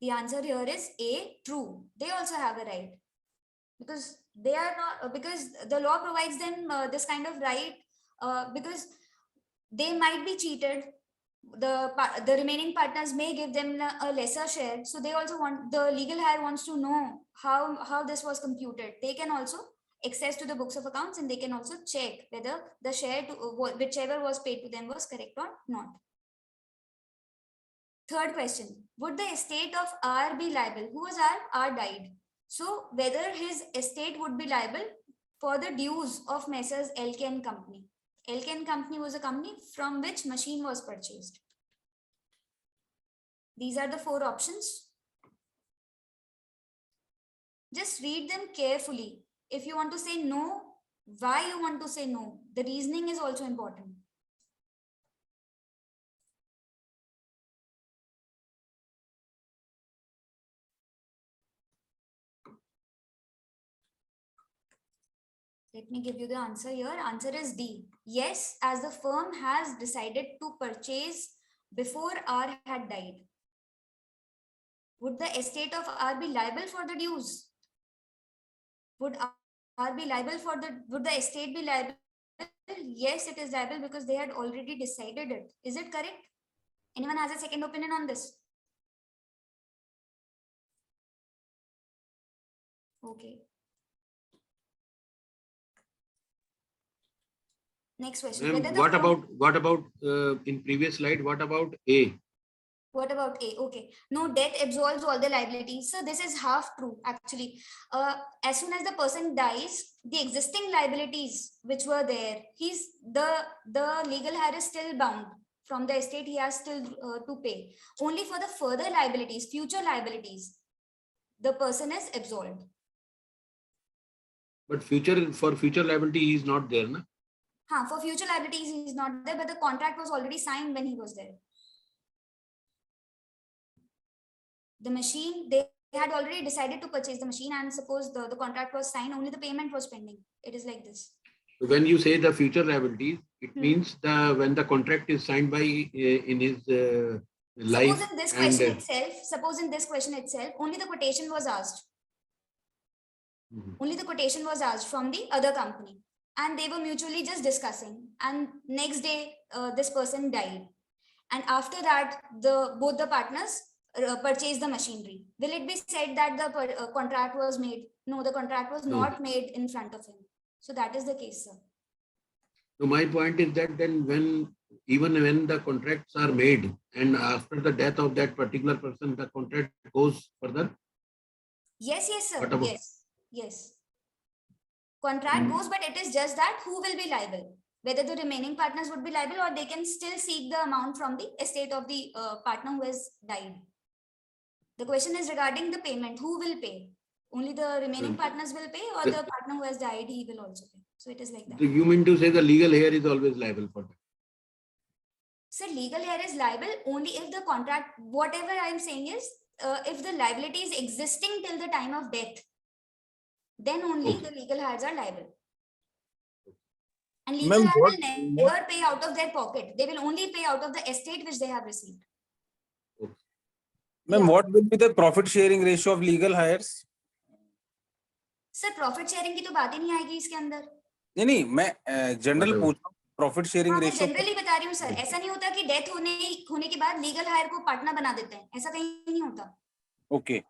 The answer here is A, true. They also have a right, because they are not, because the law provides them this kind of right, because they might be cheated. The remaining partners may give them a lesser share. So they also want, the legal hire wants to know how this was computed. They can also access to the books of accounts, and they can also check whether the share to whichever was paid to them was correct or not. Third question, would the estate of R be liable? Who was R? R died. So whether his estate would be liable for the dues of Messrs. LK and Company. LK and Company was a company from which machine was purchased. These are the 4 options. Just read them carefully. If you want to say no, why you want to say no? The reasoning is also important. Let me give you the answer here. Answer is D. Yes, as the firm has decided to purchase before R had died. Would the estate of R be liable for the dues? Would R be liable for the, would the estate be liable? Yes, it is liable because they had already decided it. Is it correct? Anyone has a second opinion on this? Okay. Next question. Ma'am, what about in previous slide, what about A? What about A? Okay. No, death absolves all the liabilities. So this is half true actually. As soon as the person dies, the existing liabilities which were there, the legal heir is still bound from the estate. He has still to pay. Only for the further liabilities, future liabilities, the person is absolved. But for future liability, he is not there, na? For future liabilities, he is not there, but the contract was already signed when he was there. The machine, they had already decided to purchase the machine, and suppose the contract was signed, only the payment was pending. It is like this. When you say the future liabilities, it means when the contract is signed by in his life. Suppose in this question itself, only the quotation was asked. Only the quotation was asked from the other company, and they were mutually just discussing. And next day, this person died, and after that, both the partners purchase the machinery. Will it be said that the contract was made? No, the contract was not made in front of him. So that is the case, sir. So my point is that then even when the contracts are made and after the death of that particular person, the contract goes further? Yes, sir. Yes. Contract goes, but it is just that who will be liable. whether the remaining partners would be liable or they can still seek the amount from the estate of the partner who has died. The question is regarding the payment. Who will pay? Only the remaining partners will pay, or the partner who has died, he will also pay. So it is like that. You mean to say the legal heir is always liable for that? So legal heir is liable only if the contract, whatever I am saying is, if the liability is existing till the time of death, then only the legal heirs are liable. And legal heir will never pay out of their pocket. They will only pay out of the estate which they have received. Ma'am, what will be the profit sharing ratio of legal hires? Sir profit sharing की तो बात ही नहीं आएगी इसके अंदर. नहीं मैं general पूछ रहा हूँ प्रॉफिट शेयरिंग रेशियो. जनरली बता रही हूँ सर, ऐसा नहीं होता कि डेथ होने के बाद लीगल हायर को पार्टनर बना देते हैं, ऐसा कहीं नहीं होता. ओके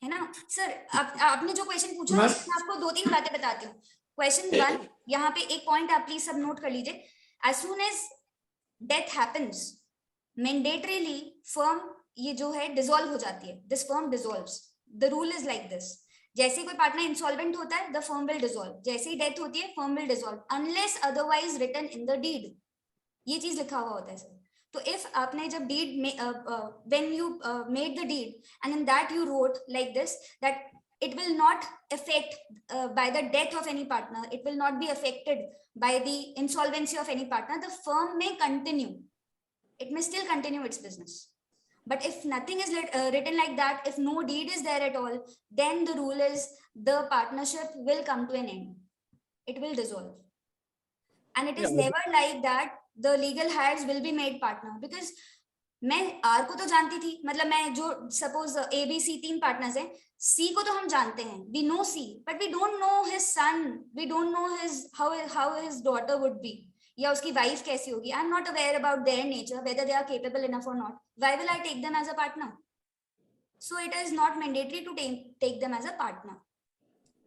है ना सर. आपने जो क्वेश्चन पूछा मैं आपको 2-3 बातें बताती हूँ. क्वेश्चन 1, यहाँ पे एक पॉइंट आप प्लीज सब नोट कर लीजिए. As soon as death happens, mandatorily firm ये जो है डिसॉल्व हो जाती है. This firm dissolves. The rule is like this. जैसे कोई पार्टनर इंसॉल्वेंट होता है, द फर्म विल डिसॉल्व. जैसे ही डेथ होती है, firm will dissolve unless otherwise written in the deed. ये चीज लिखा हुआ होता है सर. तो इफ आपने जब deed when you made the deed and in that you wrote like this that it will not affect by the death of any partner, it will not be affected by the insolvency of any partner, the firm may continue, it may still continue its business. But if nothing is written like that, if no deed is there at all, then the rule is the partnership will come to an end, it will dissolve. And it is never like that the legal heirs will be made partner. Because मैं R को तो जानती थी, मतलब मैं जो suppose A B C 3 partners हैं, C को तो हम जानते हैं, we know C, but we don't know his son, we don't know his how his daughter would be, या उसकी वाइफ कैसी होगी. I am not aware about their nature, whether they are capable enough और not. Why will I take them as a partner? So it is not mandatory to take them as a partner.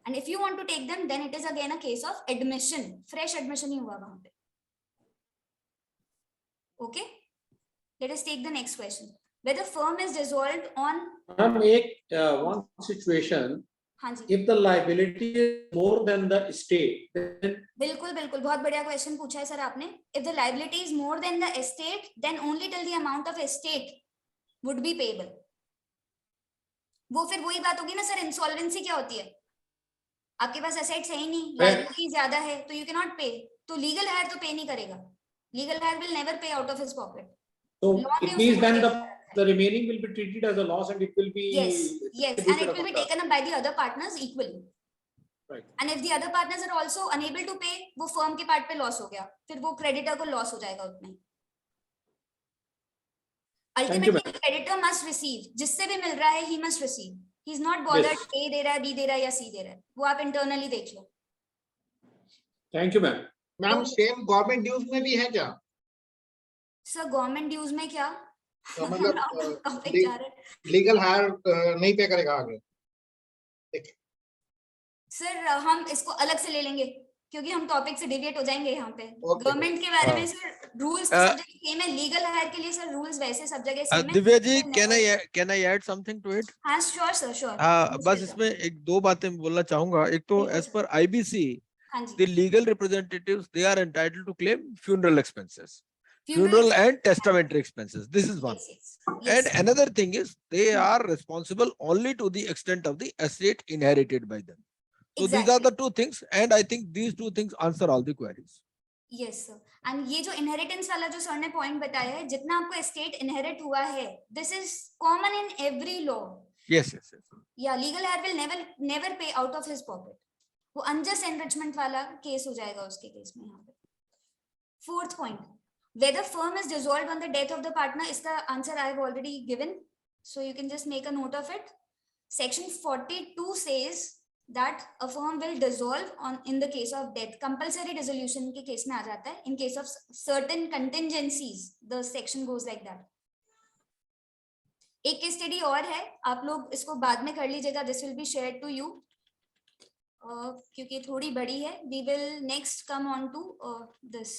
And if you want to take them, then it is again a case of admission. Fresh admission ही हुआ वहां पे. Okay, let us take the next question. Whether firm is dissolved on one situation. हाँ जी. If the liability is more than the estate, then बिल्कुल बिल्कुल बहुत बढ़िया question पूछा है सर आपने. If the liability is more than the estate, then only till the amount of estate would be payable. वो फिर वही बात होगी ना सर, इंसॉल्वेंसी क्या होती है? आपके पास एसेट्स है ही नहीं, लायबिलिटी ज्यादा है, तो यू कैन नॉट पे. तो लीगल हायर तो पे नहीं करेगा. लीगल हायर विल नेवर पे out of his pocket. so it means then the remaining will be treated as a loss and it will be yes, and it will be taken up by the other partners equally. Right. And if the other partners are also unable to pay, वो firm के part पे loss हो गया, फिर वो creditor को loss हो जाएगा उतना ही. Ultimately, the creditor must receive. जिससे भी मिल रहा है, he must receive. He is not bothered A दे रहा है, B दे रहा है या C दे रहा है. वो आप internally देख लो. Thank you, ma'am. Ma'am same government dues में भी है क्या? सर गवर्नमेंट ड्यूज में क्या? तो मतलब लीगल हायर नहीं पे करेगा आगे? सर हम इसको अलग से ले लेंगे क्योंकि हम टॉपिक से डिविएट हो जाएंगे यहाँ पे. गवर्नमेंट के बारे में सर रूल्स सब जगह सेम है. लीगल हायर के लिए सर रूल्स वैसे सब जगह सेम है. Divya ji, can I add something to it? हाँ श्योर सर, श्योर. बस इसमें 1-2 बातें बोलना चाहूंगा. एक तो as per IBC, the legal representatives, they are entitled to claim funeral expenses, funeral and testamentary expenses. This is one. And another thing is they are responsible only to the extent of the estate inherited by them. So these are the 2 things, and I think these 2 things answer all the queries. Yes sir. And ये जो inheritance वाला जो sir ने point बताया है, जितना आपको estate inherit हुआ है, this is common in every law. Yes. Yeah, legal heir will never pay out of his pocket. वो unjust enrichment वाला केस हो जाएगा उसके केस में यहाँ पे. 4th point, whether firm is dissolved on the death of the partner, इसका answer I have already given, so you can just make a note of it. Section 42 says that a firm will dissolve in the case of death. Compulsory dissolution के case में आ जाता है. In case of certain contingencies, the section goes like that. एक case study और है, आप लोग इसको बाद में कर लीजिएगा. This will be shared to you. क्योंकि थोड़ी बड़ी है. We will next come on to this.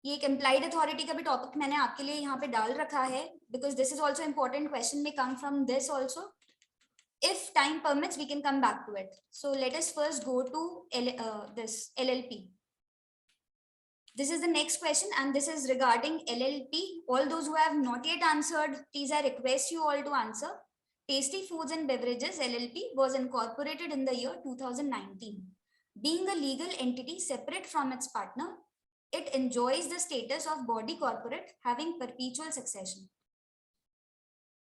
ये एक implied authority का भी टॉपिक मैंने आपके लिए यहाँ पे डाल रखा है, because this is also important. Question may come from this also. If time permits, we can come back to it. So let us first go to this LLP. This is the next question, and this is regarding LLP. All those who have not yet answered, please I request you all to answer. Tasty Foods and Beverages LLP was incorporated in the year 2019. Being a legal entity separate from its partner, it enjoys the status of body corporate having perpetual succession.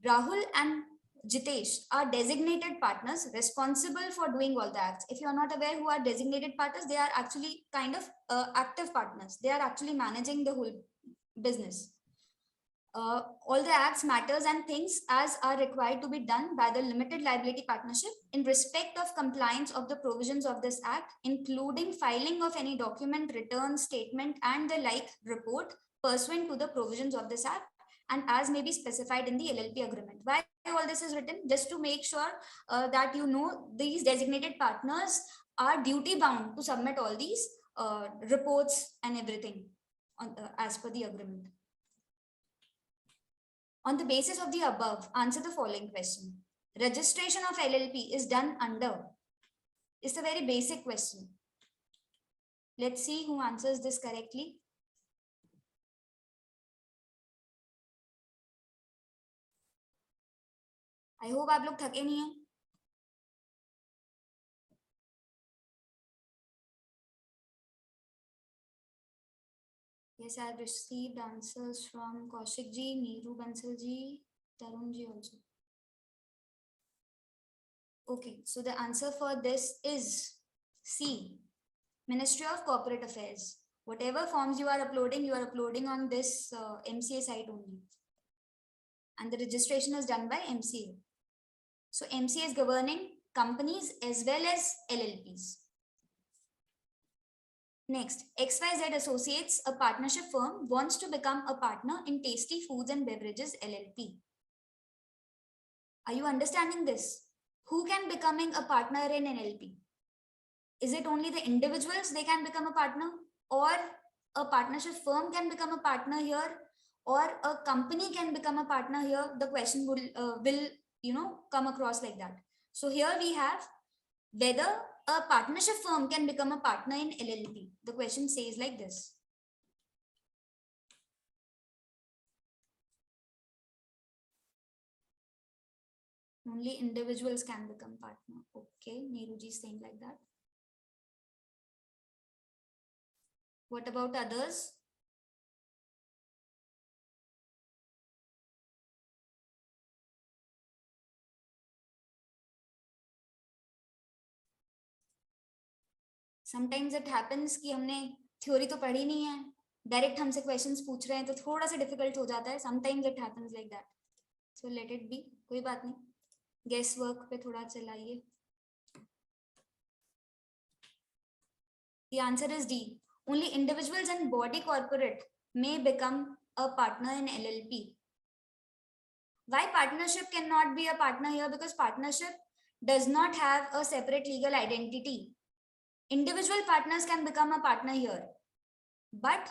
Rahul and Jitesh are designated partners responsible for doing all the acts. If you are not aware who are designated partners, they are actually kind of active partners. They are actually managing the whole business. All the acts, matters and things as are required to be done by the limited liability partnership in respect of compliance of the provisions of this act, including filing of any document, return, statement and the like report pursuant to the provisions of this act and as may be specified in the LLP agreement. Why all this is written? Just to make sure that you know these designated partners are duty bound to submit all these reports and everything on, as per the agreement. On the basis of the above, answer the following question. Registration of LLP is done under. It's a very basic question. Let's see who answers this correctly. I hope आप लोग थके नहीं हैं. Yes, I have received answers from Kaushik ji, Neeru Bansal ji, Tarun ji also. Okay, so the answer for this is C, Ministry of Corporate Affairs. Whatever forms you are uploading on this MCA site only. And the registration is done by MCA. So MCA is governing companies as well as LLPs. Next, XYZ Associates, a partnership firm, wants to become a partner in Tasty Foods and Beverages LLP. Are you understanding this? Who can becoming a partner in an LLP? Is it only the individuals they can become a partner, or a partnership firm can become a partner here, or a company can become a partner here? The question will come across like that. So here we have whether a partnership firm can become a partner in LLP. The question says like this. Only individuals can become partner. Okay, Neeru ji is saying like that. What about others? Sometimes it happens कि हमने theory तो पढ़ी नहीं है, direct हमसे questions पूछ रहे हैं तो थोड़ा सा difficult हो जाता है. Sometimes it happens like that. So let it be. कोई बात नहीं. Guess work पे थोड़ा चलाइए. The answer is D. Only individuals and body corporate may become a partner in LLP. Why partnership cannot be a partner here? Because partnership does not have a separate legal identity. Individual partners can become a partner here, but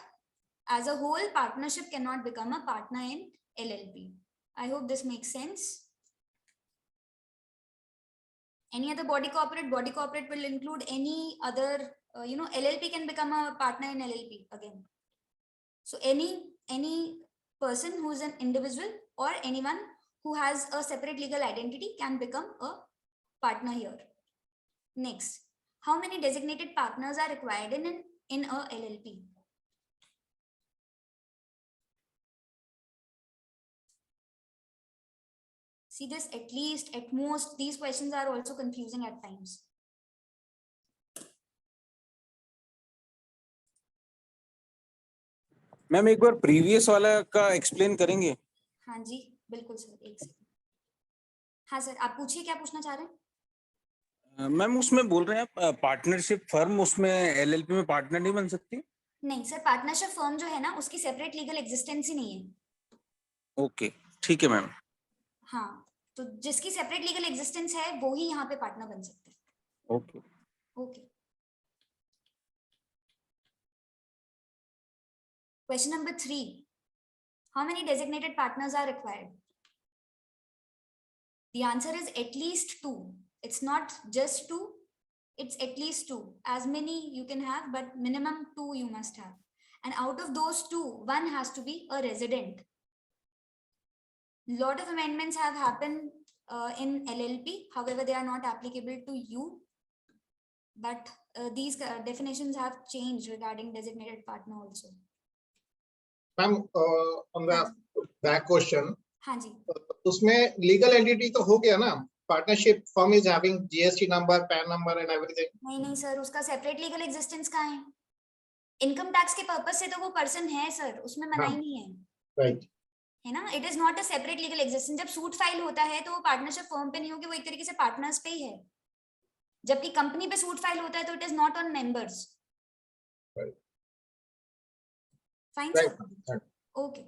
as a whole, partnership cannot become a partner in LLP. I hope this makes sense. Any other body corporate? Body corporate will include any other, LLP can become a partner in LLP again. So any person who is an individual or anyone who has a separate legal identity can become a partner here. Next, how many designated partners are required in a LLP? See this, at least, at most, these questions are also confusing at times. Ma'am एक बार previous वाला का explain करेंगे? हाँ जी बिल्कुल sir, एक second. हाँ sir, आप पूछिए क्या पूछना चाह रहे हैं. मैम उसमें बोल रहे हैं पार्टनरशिप फर्म उसमें एलएलपी में पार्टनर नहीं बन सकती? नहीं सर, पार्टनरशिप फर्म जो है ना उसकी सेपरेट लीगल एग्जिस्टेंस ही नहीं है. ओके ठीक है मैम. हाँ, तो जिसकी सेपरेट लीगल एग्जिस्टेंस है वो ही यहाँ पे पार्टनर बन सकते हैं. Okay okay. Question number 3. How many designated partners are required? The answer is at least 2. It's not just 2. It's at least 2. As many you can have, but minimum 2 you must have. And out of those two, one has to be a resident. Lot of amendments have happened in LLP. However, they are not applicable to you. But these definitions have changed regarding designated partner also. Ma'am, on the back question, हाँ जी. उसमें legal entity तो हो गया ना? Partnership firm is having GST number, PAN number and everything. नहीं sir, उसका separate legal existence कहाँ है? इनकम टैक्स के पर्पस से तो वो पर्सन है सर, उसमें मना ही नहीं है. राइट, है ना? It is not a separate legal existence. जब सूट फाइल होता है तो वो पार्टनरशिप फर्म पे नहीं होगी, वो एक तरीके से पार्टनर्स पे ही है. जबकि कंपनी पे सूट फाइल होता है तो it is not on members. Fine sir, okay.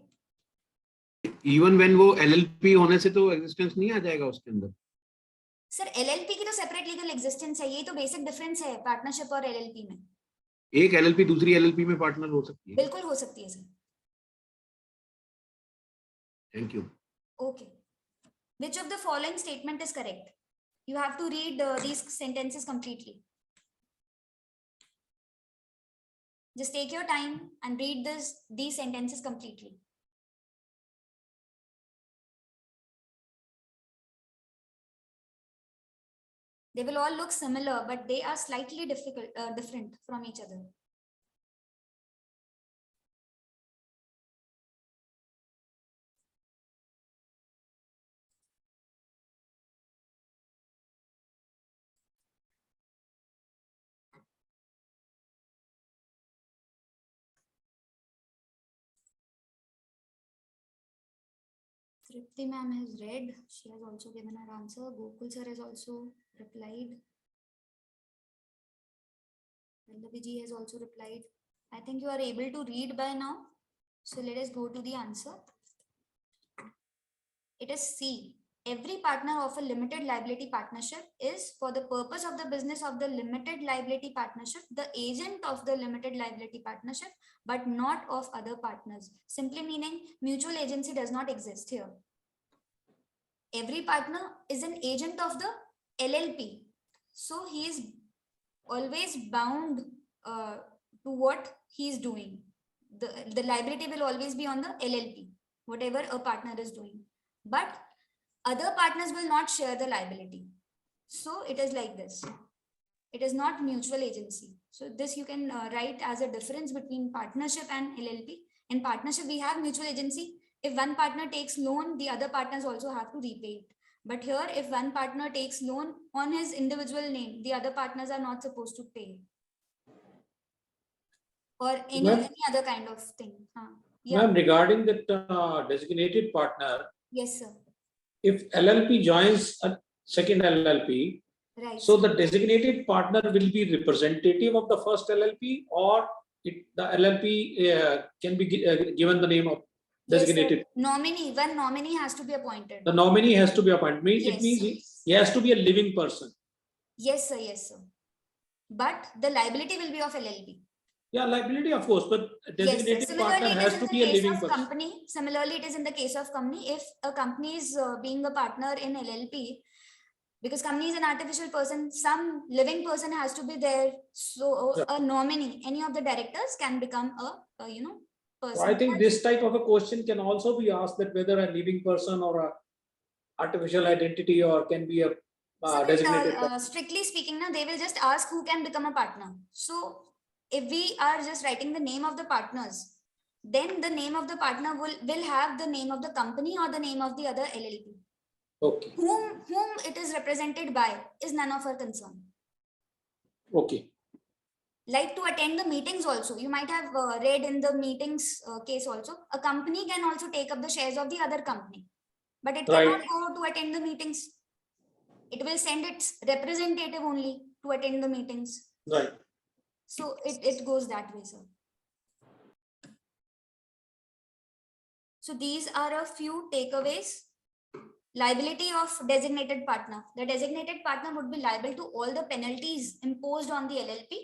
Even when वो एलएलपी होने से तो एग्जिस्टेंस नहीं आ जाएगा उसके अंदर. सर एलएलपी की तो सेपरेट लीगल एग्जिस्टेंस है. ये तो बेसिक डिफरेंस है पार्टनरशिप और एलएलपी में. एक एलएलपी दूसरी एलएलपी में पार्टनर हो सकती है. बिल्कुल हो सकती है sir. Thank you. Okay. Which of the following statement is correct? You have to read these sentences completely. Just take your time and read these sentences completely. They will all look similar, but they are slightly different from each other. Tripti ma'am has read. She has also given her answer. Gokul sir has also replied. LLP has also replied. I think you are able to read by now. So let us go to the answer. It is C. Every partner of a limited liability partnership is, for the purpose of the business of the limited liability partnership, the agent of the limited liability partnership, but not of other partners. Simply meaning mutual agency does not exist here. Every partner is an agent of the LLP. So he is always bound to what he is doing. The liability will always be on the LLP, whatever a partner is doing. But other partners will not share the liability. So it is like this. It is not mutual agency. So this you can write as a difference between partnership and LLP. In partnership, we have mutual agency. If one partner takes loan, the other partners also have to repay it. But here, if one partner takes loan on his individual name, the other partners are not supposed to pay. Or any other kind of thing. Yeah. Ma'am, regarding that designated partner, Yes, sir. if LLP joins a second LLP, Right. so the designated partner will be representative of the first LLP, or the LLP can be given the name of designated. Yes, nominee, one nominee has to be appointed. The nominee has to be appointed. Yes, It means he has to be a living person. Yes, sir. Yes, sir. But the liability will be of LLP. Yeah, liability, of course, but designated partner has to be a living person. Company. Similarly, it is in the case of company. If a company is being a partner in LLP, because company is an artificial person, some living person has to be there. So a nominee, any of the directors can become a person. So I think this type of a question can also be asked, that whether a living person or a artificial identity or can be a designated. Strictly speaking, they will just ask who can become a partner. So if we are just writing the name of the partners, then the name of the partner will have the name of the company or the name of the other LLP. Okay. Whom it is represented by is none of our concern. Okay. Like to attend the meetings also. You might have read in the meetings case also. A company can also take up the shares of the other company. But it cannot go to attend the meetings. It will send its representative only to attend the meetings. Right. So it goes that way, sir. So these are a few takeaways. Liability of designated partner. The designated partner would be liable to all the penalties imposed on the LLP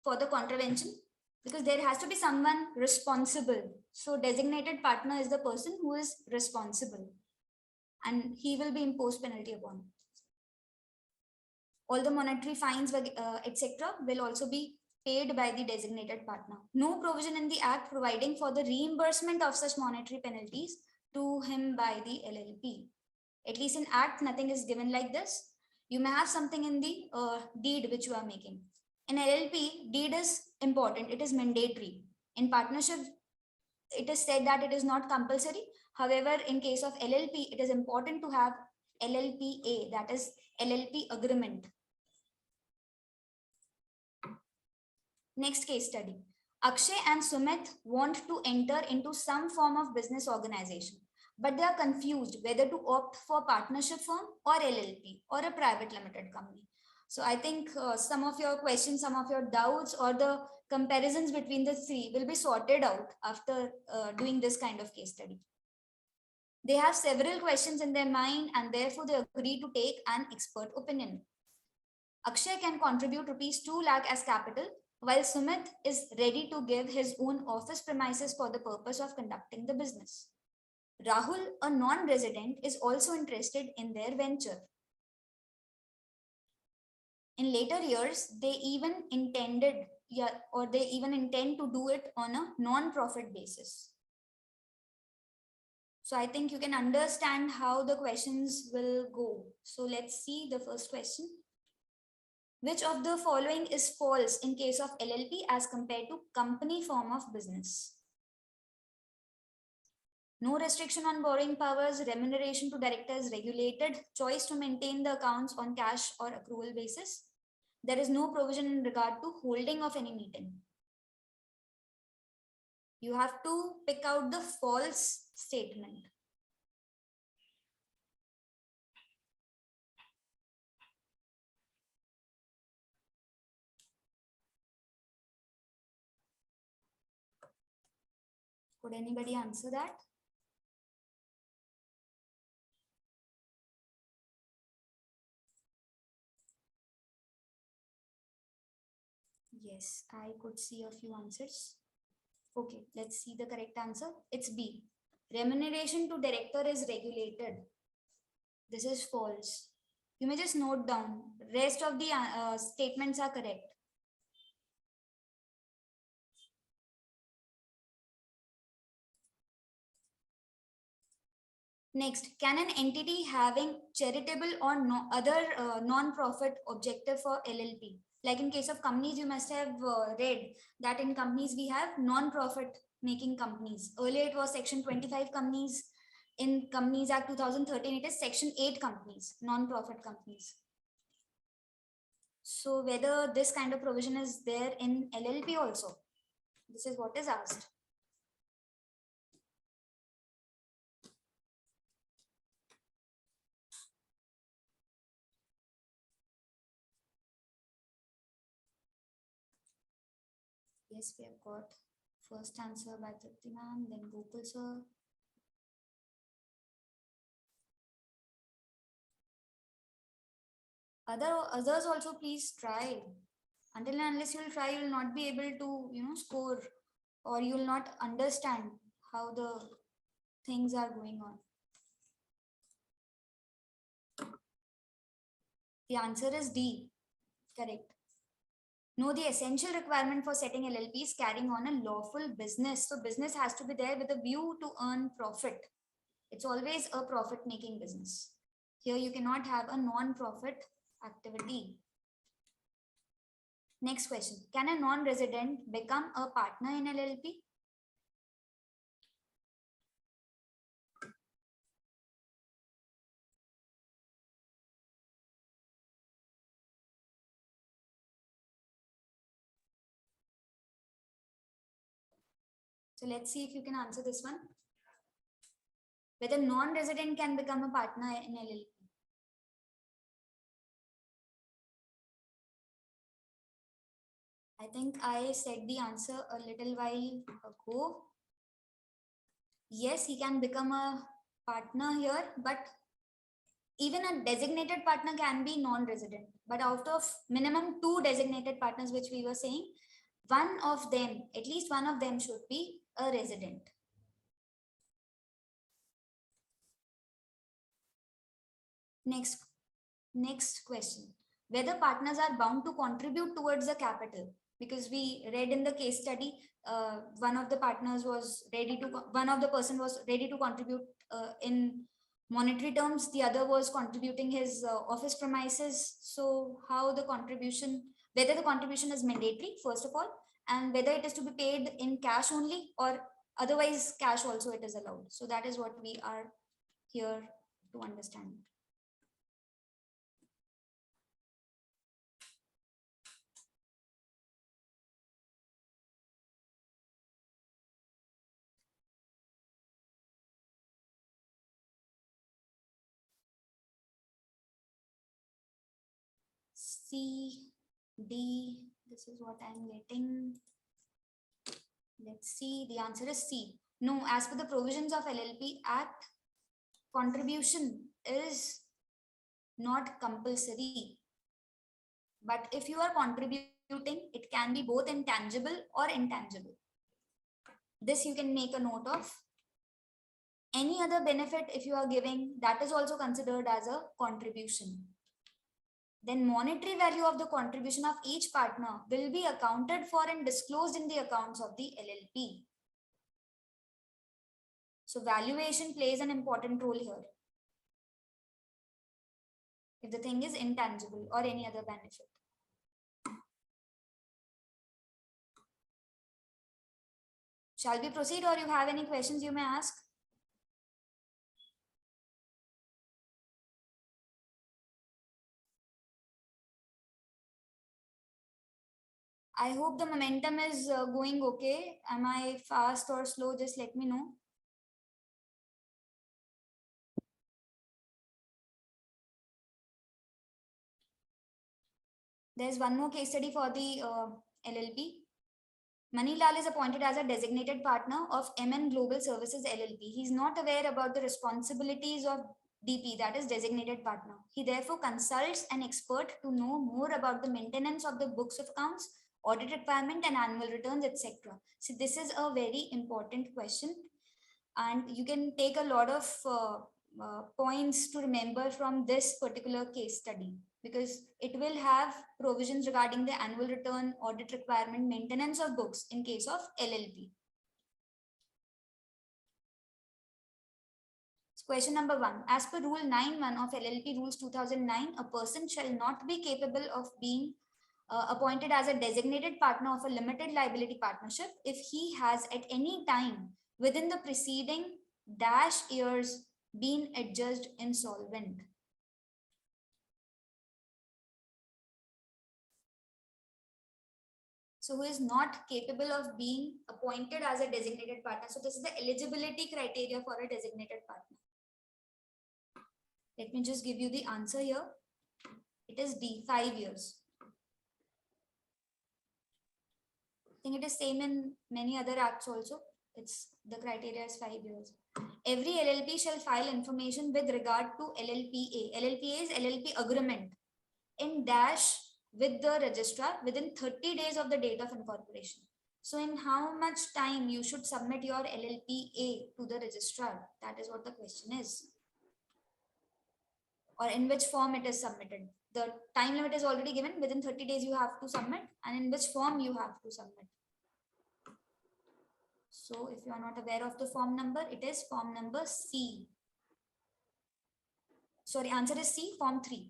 for the contravention, because there has to be someone responsible. So designated partner is the person who is responsible, and he will be imposed penalty upon. All the monetary fines, etc., will also be paid by the designated partner. No provision in the act providing for the reimbursement of such monetary penalties to him by the LLP. At least in act, nothing is given like this. You may have something in the deed which you are making. In LLP, deed is important. It is mandatory. In partnership, it is said that it is not compulsory. However, in case of LLP, it is important to have LLPA, that is LLP agreement. Next case study. Akshay and Sumit want to enter into some form of business organization, but they are confused whether to opt for partnership firm or LLP or a private limited company. So I think some of your questions, some of your doubts or the comparisons between the three will be sorted out after doing this kind of case study. They have several questions in their mind and therefore they agree to take an expert opinion. Akshay can contribute rupees 2 lakh as capital, while Sumit is ready to give his own office premises for the purpose of conducting the business. Rahul, a non-resident, is also interested in their venture. In later years, they even intend to do it on a non-profit basis. So I think you can understand how the questions will go. So let's see the first question. Which of the following is false in case of LLP as compared to company form of business? No restriction on borrowing powers, remuneration to directors regulated, choice to maintain the accounts on cash or accrual basis. There is no provision in regard to holding of any meeting. You have to pick out the false statement. Could anybody answer that? Yes, I could see a few answers. Okay, let's see the correct answer. It's B. Remuneration to director is regulated. This is false. You may just note down. Rest of the statements are correct. Next, can an entity having charitable or other non-profit objective for LLP? Like in case of companies, you must have read that in companies we have non-profit making companies. Earlier it was section 25 companies. In Companies Act 2013, it is section 8 companies, non-profit companies. So whether this kind of provision is there in LLP also? This is what is asked. Yes, we have got first answer by Tripti ma'am, then Gokul sir. Others also please try. Until and unless you will try, you will not be able to, score, or you will not understand how the things are going on. The answer is D. Correct. No, the essential requirement for setting LLP is carrying on a lawful business. So business has to be there with a view to earn profit. It's always a profit-making business. Here you cannot have a non-profit activity. Next question. Can a non-resident become a partner in LLP? So let's see if you can answer this one. Whether non-resident can become a partner in LLP. I think I said the answer a little while ago. Yes, he can become a partner here, but even a designated partner can be non-resident. But out of minimum 2 designated partners, which we were saying, one of them, at least one of them should be a resident. Next question. Whether partners are bound to contribute towards the capital because we read in the case study, one of the partners was ready to, one of the person was ready to contribute in monetary terms, the other was contributing his office premises. So how the contribution, whether the contribution is mandatory, first of all, and whether it is to be paid in cash only or otherwise cash also it is allowed. So that is what we are here to understand. C, D, this is what I'm getting. Let's see, the answer is C. No, as per the provisions of LLP Act, contribution is not compulsory. But if you are contributing, it can be both intangible or intangible. This you can make a note of. Any other benefit if you are giving, that is also considered as a contribution. Then monetary value of the contribution of each partner will be accounted for and disclosed in the accounts of the LLP. So valuation plays an important role here. If the thing is intangible or any other benefit. Shall we proceed, or you have any questions you may ask? I hope the momentum is going okay. Am I fast or slow? Just let me know. There's one more case study for the LLP. Manilal is appointed as a designated partner of MN Global Services LLP. He is not aware about the responsibilities of DP, that is designated partner. He therefore consults an expert to know more about the maintenance of the books of accounts, audit requirement and annual returns, etc. So this is a very important question, and you can take a lot of points to remember from this particular case study, because it will have provisions regarding the annual return, audit requirement, maintenance of books in case of LLP. Question number 1. As per Rule 9(1) of LLP Rules 2009, a person shall not be capable of being appointed as a designated partner of a limited liability partnership if he has at any time within the preceding years been adjudged insolvent. So who is not capable of being appointed as a designated partner. So this is the eligibility criteria for a designated partner. Let me just give you the answer here. It is D, 5 years. I think it is same in many other acts also. It's the criteria is 5 years. Every LLP shall file information with regard to LLPA. LLPA is LLP agreement in dash with the registrar within 30 days of the date of incorporation. So in how much time you should submit your LLPA to the registrar? That is what the question is. Or in which form it is submitted. The time limit is already given. Within 30 days you have to submit, and in which form you have to submit. So if you are not aware of the form number, it is form number C. Sorry, answer is C, form 3.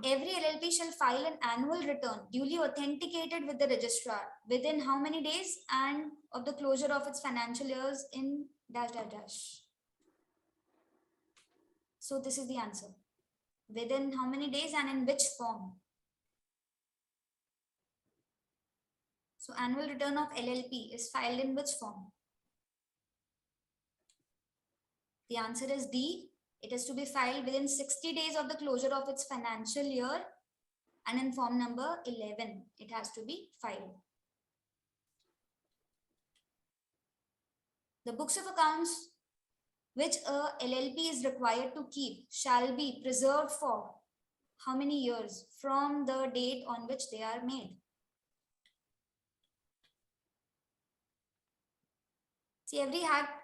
Every LLP shall file an annual return duly authenticated with the registrar within how many days and of the closure of its financial years in dash dash dash. So this is the answer. Within how many days and in which form? So annual return of LLP is filed in which form? The answer is D. It is to be filed within 60 days of the closure of its financial year, and in form number 11, it has to be filed. The books of accounts which a LLP is required to keep shall be preserved for how many years from the date on which they are made? See, every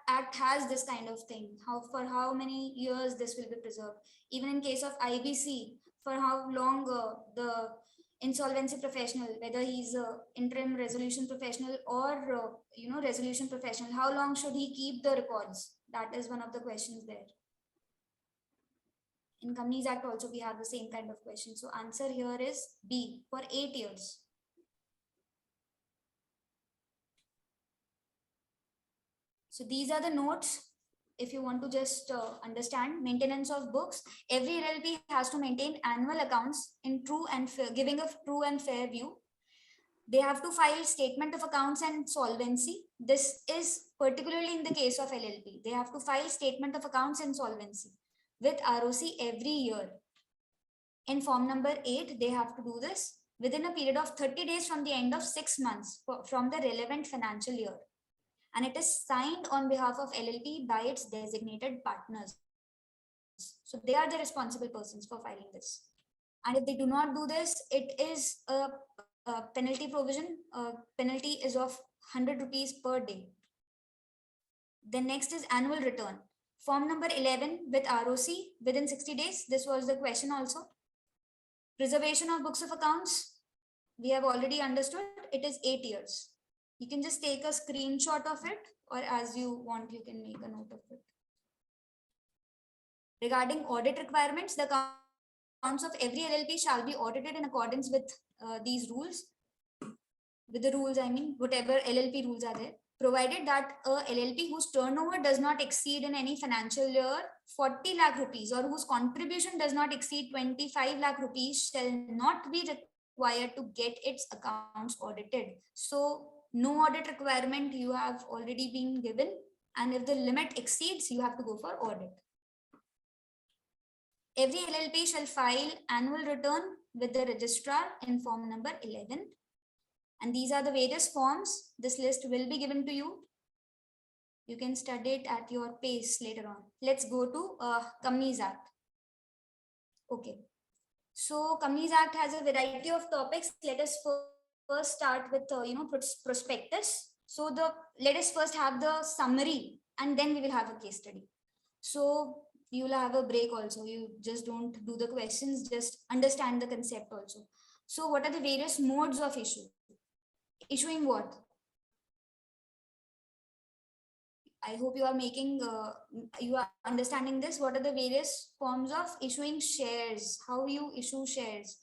act has this kind of thing. For how many years this will be preserved. Even in case of IBC, for how long the insolvency professional, whether he's a interim resolution professional or resolution professional, how long should he keep the records? That is one of the questions there. In Companies Act also we have the same kind of question. So answer here is B, for 8 years. So these are the notes. If you want to just understand maintenance of books, every LLP has to maintain annual accounts in true and fair, giving a true and fair view. They have to file statement of accounts and solvency. This is particularly in the case of LLP. They have to file statement of accounts and solvency with ROC every year. In form number 8, they have to do this within a period of 30 days from the end of 6 months from the relevant financial year. And it is signed on behalf of LLP by its designated partners. So they are the responsible persons for filing this. And if they do not do this, it is a penalty provision. Penalty is of 100 rupees per day. The next is annual return. Form number 11 with ROC within 60 days. This was the question also. Preservation of books of accounts. We have already understood it is 8 years. You can just take a screenshot of it, or as you want, you can make a note of it. Regarding audit requirements, the accounts of every LLP shall be audited in accordance with these rules. With the rules, I mean, whatever LLP rules are there, provided that a LLP whose turnover does not exceed in any financial year 40 lakh rupees or whose contribution does not exceed 25 lakh rupees shall not be required to get its accounts audited. So no audit requirement, you have already been given, and if the limit exceeds, you have to go for audit. Every LLP shall file annual return with the registrar in form number 11. And these are the various forms. This list will be given to you. You can study it at your pace later on. Let's go to Companies Act. Okay. So Companies Act has a variety of topics. Let us first start with prospectus. So let us first have the summary, and then we will have a case study. So you will have a break also. You just don't do the questions, just understand the concept also. So what are the various modes of issue? Issuing what? I hope you are making, you are understanding this. What are the various forms of issuing shares? How you issue shares?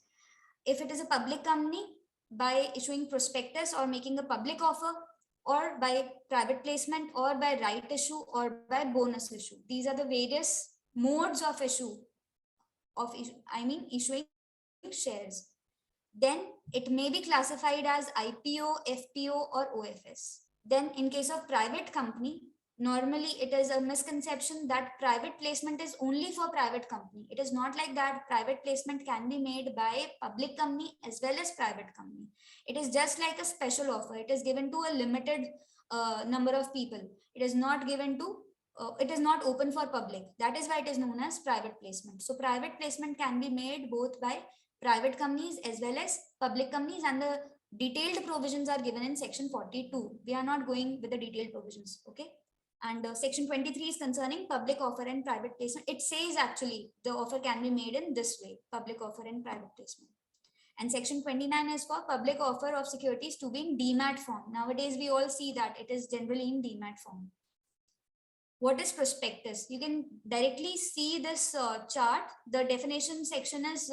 If it is a public company, by issuing prospectus or making a public offer, or by private placement, or by right issue, or by bonus issue. These are the various modes of issue, issuing shares. Then it may be classified as IPO, FPO, or OFS. Then in case of private company, normally it is a misconception that private placement is only for private company. It is not like that. Private placement can be made by public company as well as private company. It is just like a special offer. It is given to a limited number of people. It is not given to, it is not open for public. That is why it is known as private placement. So private placement can be made both by private companies as well as public companies, and the detailed provisions are given in section 42. We are not going with the detailed provisions, okay? And section 23 is concerning public offer and private placement. It says actually the offer can be made in this way, public offer and private placement. And section 29 is for public offer of securities to be in demat form. Nowadays, we all see that it is generally in demat form. What is prospectus? You can directly see this chart. The definition section is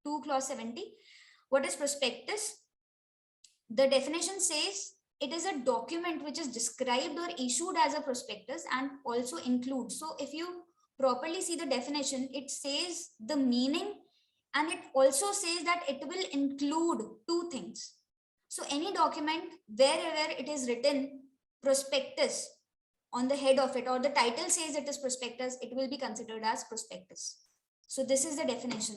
2 clause 70. What is prospectus? The definition says it is a document which is described or issued as a prospectus and also includes. So if you properly see the definition, it says the meaning, and it also says that it will include 2 things. So any document wherever it is written prospectus on the head of it, or the title says it is prospectus, it will be considered as prospectus. So this is the definition.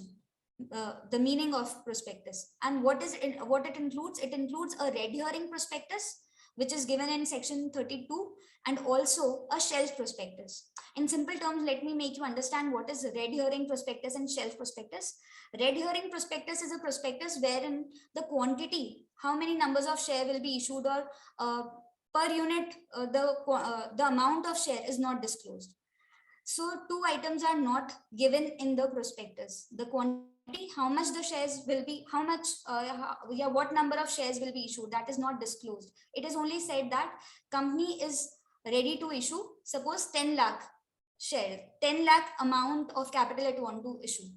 The meaning of prospectus. And what it includes? It includes a red herring prospectus, which is given in section 32, and also a shelf prospectus. In simple terms, let me make you understand what is red herring prospectus and shelf prospectus. Red herring prospectus is a prospectus wherein the quantity, how many numbers of share will be issued, or per unit, the amount of share is not disclosed. So 2 items are not given in the prospectus, the quantity how much the shares will be, how much, what number of shares will be issued, that is not disclosed. It is only said that company is ready to issue, suppose 10 lakh share, 10 lakh amount of capital it want to issue.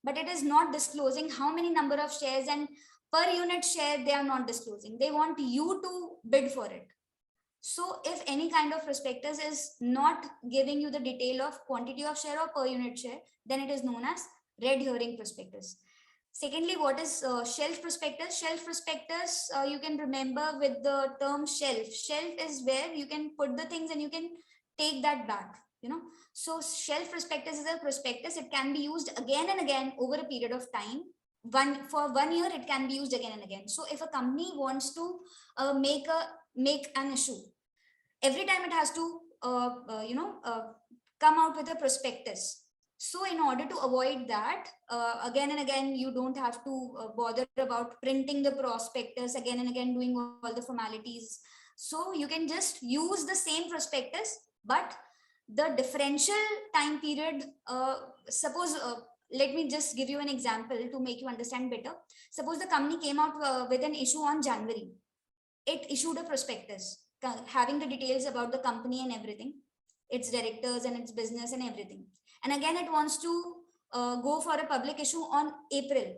But it is not disclosing how many number of shares, and per unit share they are not disclosing. They want you to bid for it. So if any kind of prospectus is not giving you the detail of quantity of share or per unit share, then it is known as red herring prospectus. Secondly, what is shelf prospectus? Shelf prospectus, you can remember with the term shelf. Shelf is where you can put the things and you can take that back, you know. So shelf prospectus is a prospectus. It can be used again and again over a period of time. For 1 year, it can be used again and again. So if a company wants to make an issue, every time it has to come out with a prospectus. So in order to avoid that, again and again, you don't have to bother about printing the prospectus again and again, doing all the formalities. So you can just use the same prospectus, but the differential time period, suppose, let me just give you an example to make you understand better. Suppose the company came out with an issue on January. It issued a prospectus having the details about the company and everything, its directors and its business and everything. And again, it wants to go for a public issue on April.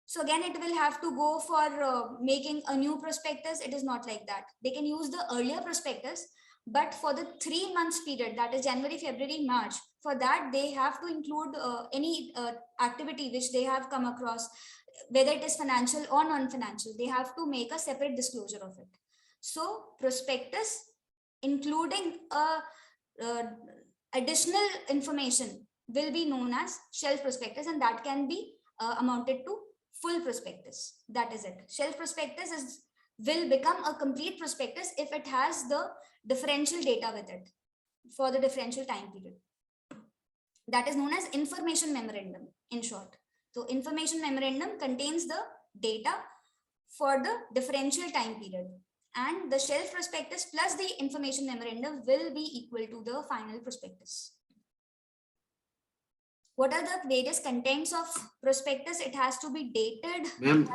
So again, it will have to go for making a new prospectus. It is not like that. They can use the earlier prospectus, but for the 3 months period, that is January, February, March, for that, they have to include any activity which they have come across, whether it is financial or non-financial. They have to make a separate disclosure of it. So prospectus, including additional information, will be known as shelf prospectus, and that can be amounted to full prospectus. That is it. Shelf prospectus will become a complete prospectus if it has the differential data with it for the differential time period. That is known as information memorandum in short. So information memorandum contains the data for the differential time period, and the shelf prospectus plus the information memorandum will be equal to the final prospectus. What are the various contents of prospectus? It has to be dated. Ma'am,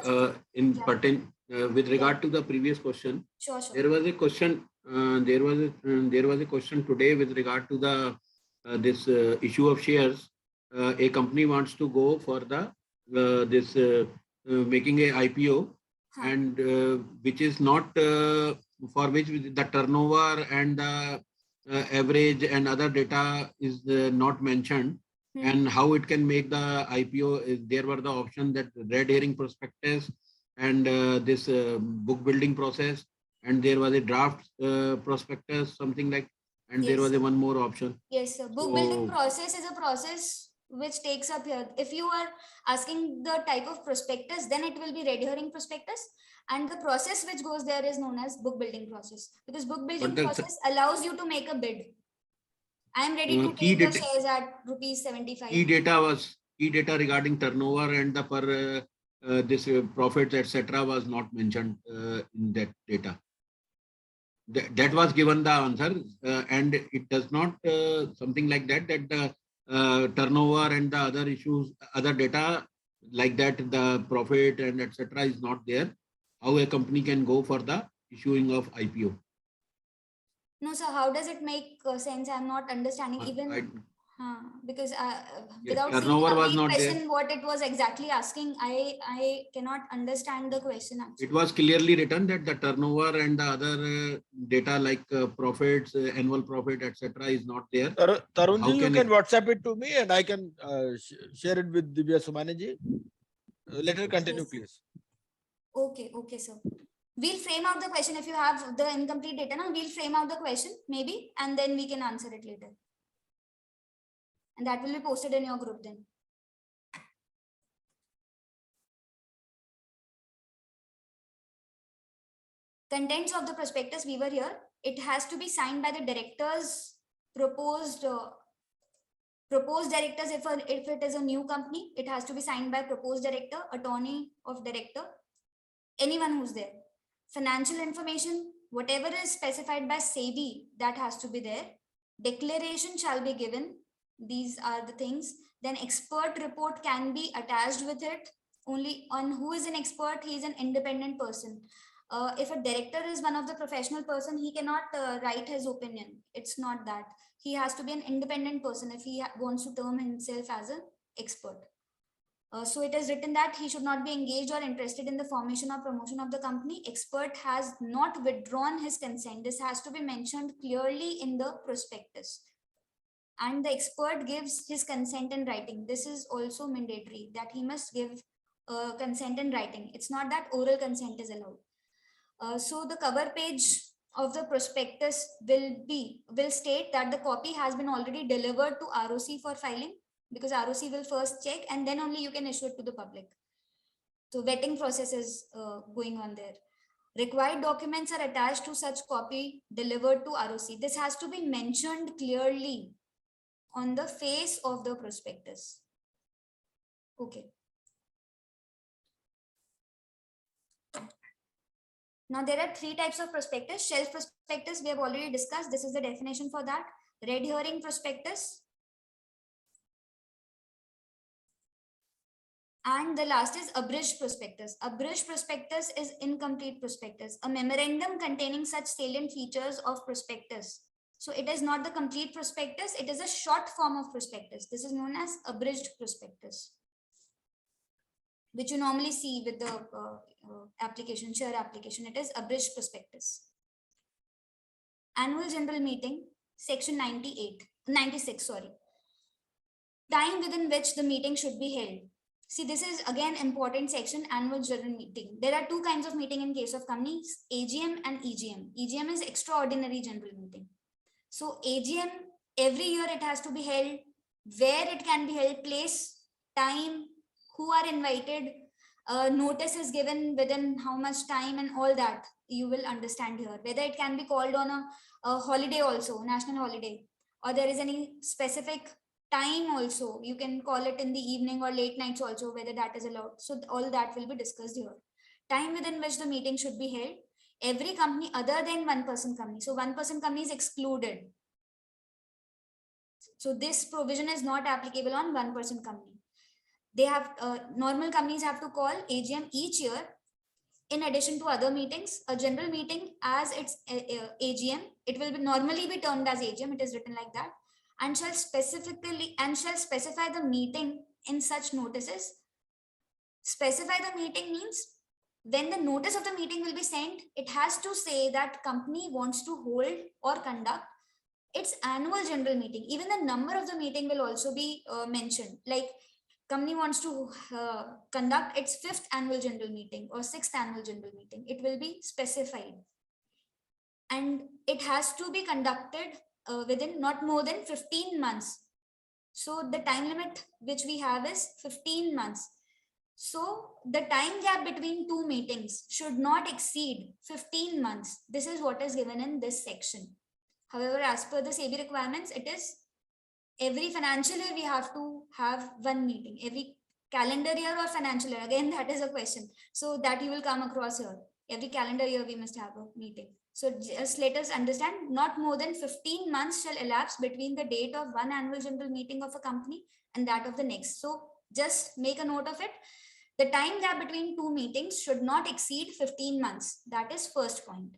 with regard to the previous question, Sure. there was a question. There was a question today with regard to the this issue of shares. A company wants to go for the making a IPO, and which is not for which the turnover and the average and other data is not mentioned. And how it can make the IPO? There were the option that red herring prospectus and this book building process, and there was a draft prospectus, something like, and Yes, there was a one more option. Yes, sir. Book building process is a process which takes up here. If you are asking the type of prospectus, then it will be red herring prospectus, and the process which goes there is known as book building process, because book building process allows you to make a bid. I am ready to take the shares at ₹75. Key data regarding turnover and the per this profits, etc., was not mentioned in that data. That was given the answer, and it does not something like that the turnover and the other issues, other data like that, the profit and etc. is not there. How a company can go for the issuing of IPO? No, sir. How does it make sense? I'm not understanding because without seeing the complete question, what it was exactly asking, I cannot understand the question. Actually, it was clearly written that the turnover and the other data like profits, annual profit, etc., is not there. Tarunji, you can WhatsApp it to me, and I can share it with Divya Somaniji. Let her continue, please. Okay, sir. We'll frame out the question. If you have the incomplete data, now we'll frame out the question maybe, and then we can answer it later. And that will be posted in your group then. Contents of the prospectus, we were here. It has to be signed by the directors, proposed directors. If it is a new company, it has to be signed by proposed director, attorney of director, anyone who's there. Financial information, whatever is specified by SEBI, that has to be there. Declaration shall be given. These are the things. Then expert report can be attached with it. Only on who is an expert, he is an independent person. If a director is one of the professional person, he cannot write his opinion. It's not that. He has to be an independent person if he wants to term himself as an expert. So it is written that he should not be engaged or interested in the formation or promotion of the company. Expert has not withdrawn his consent. This has to be mentioned clearly in the prospectus. And the expert gives his consent in writing. This is also mandatory, that he must give consent in writing. It's not that oral consent is allowed. So the cover page of the prospectus will state that the copy has been already delivered to ROC for filing, because ROC will first check and then only you can issue it to the public. So vetting process is going on there. Required documents are attached to such copy delivered to ROC. This has to be mentioned clearly on the face of the prospectus. Okay. Now there are three types of prospectus. Shelf prospectus we have already discussed. This is the definition for that. Red herring prospectus. And the last is abridged prospectus. Abridged prospectus is incomplete prospectus, a memorandum containing such salient features of prospectus. So it is not the complete prospectus, it is a short form of prospectus. This is known as abridged prospectus, which you normally see with the application, share application. It is abridged prospectus. Annual general meeting, section 96, sorry. Time within which the meeting should be held. See, this is again important section, annual general meeting. There are two kinds of meeting in case of companies, AGM and EGM. EGM is extraordinary general meeting. So AGM, every year it has to be held, where it can be held, place, time, who are invited, notice is given within how much time, and all that you will understand here. Whether it can be called on a holiday also, national holiday, or there is any specific time also, you can call it in the evening or late nights also, whether that is allowed. So all that will be discussed here. Time within which the meeting should be held. Every company other than one person company. So one person company is excluded. So this provision is not applicable on one person company. They have normal companies have to call AGM each year. In addition to other meetings, a general meeting as its AGM, it will be normally be termed as AGM. It is written like that, and shall specify the meeting in such notices. Specify the meeting means when the notice of the meeting will be sent, it has to say that company wants to hold or conduct its annual general meeting. Even the number of the meeting will also be mentioned. Like company wants to conduct its 5th annual general meeting or 6th annual general meeting. It will be specified. And it has to be conducted within not more than 15 months. So the time limit which we have is 15 months. So the time gap between two meetings should not exceed 15 months. This is what is given in this section. However, as per the SEBI requirements, it is every financial year we have to have one meeting. Every calendar year or financial year, again, that is a question. So that you will come across here. Every calendar year we must have a meeting. So just let us understand, not more than 15 months shall elapse between the date of one annual general meeting of a company and that of the next. So just make a note of it. The time gap between two meetings should not exceed 15 months. That is first point.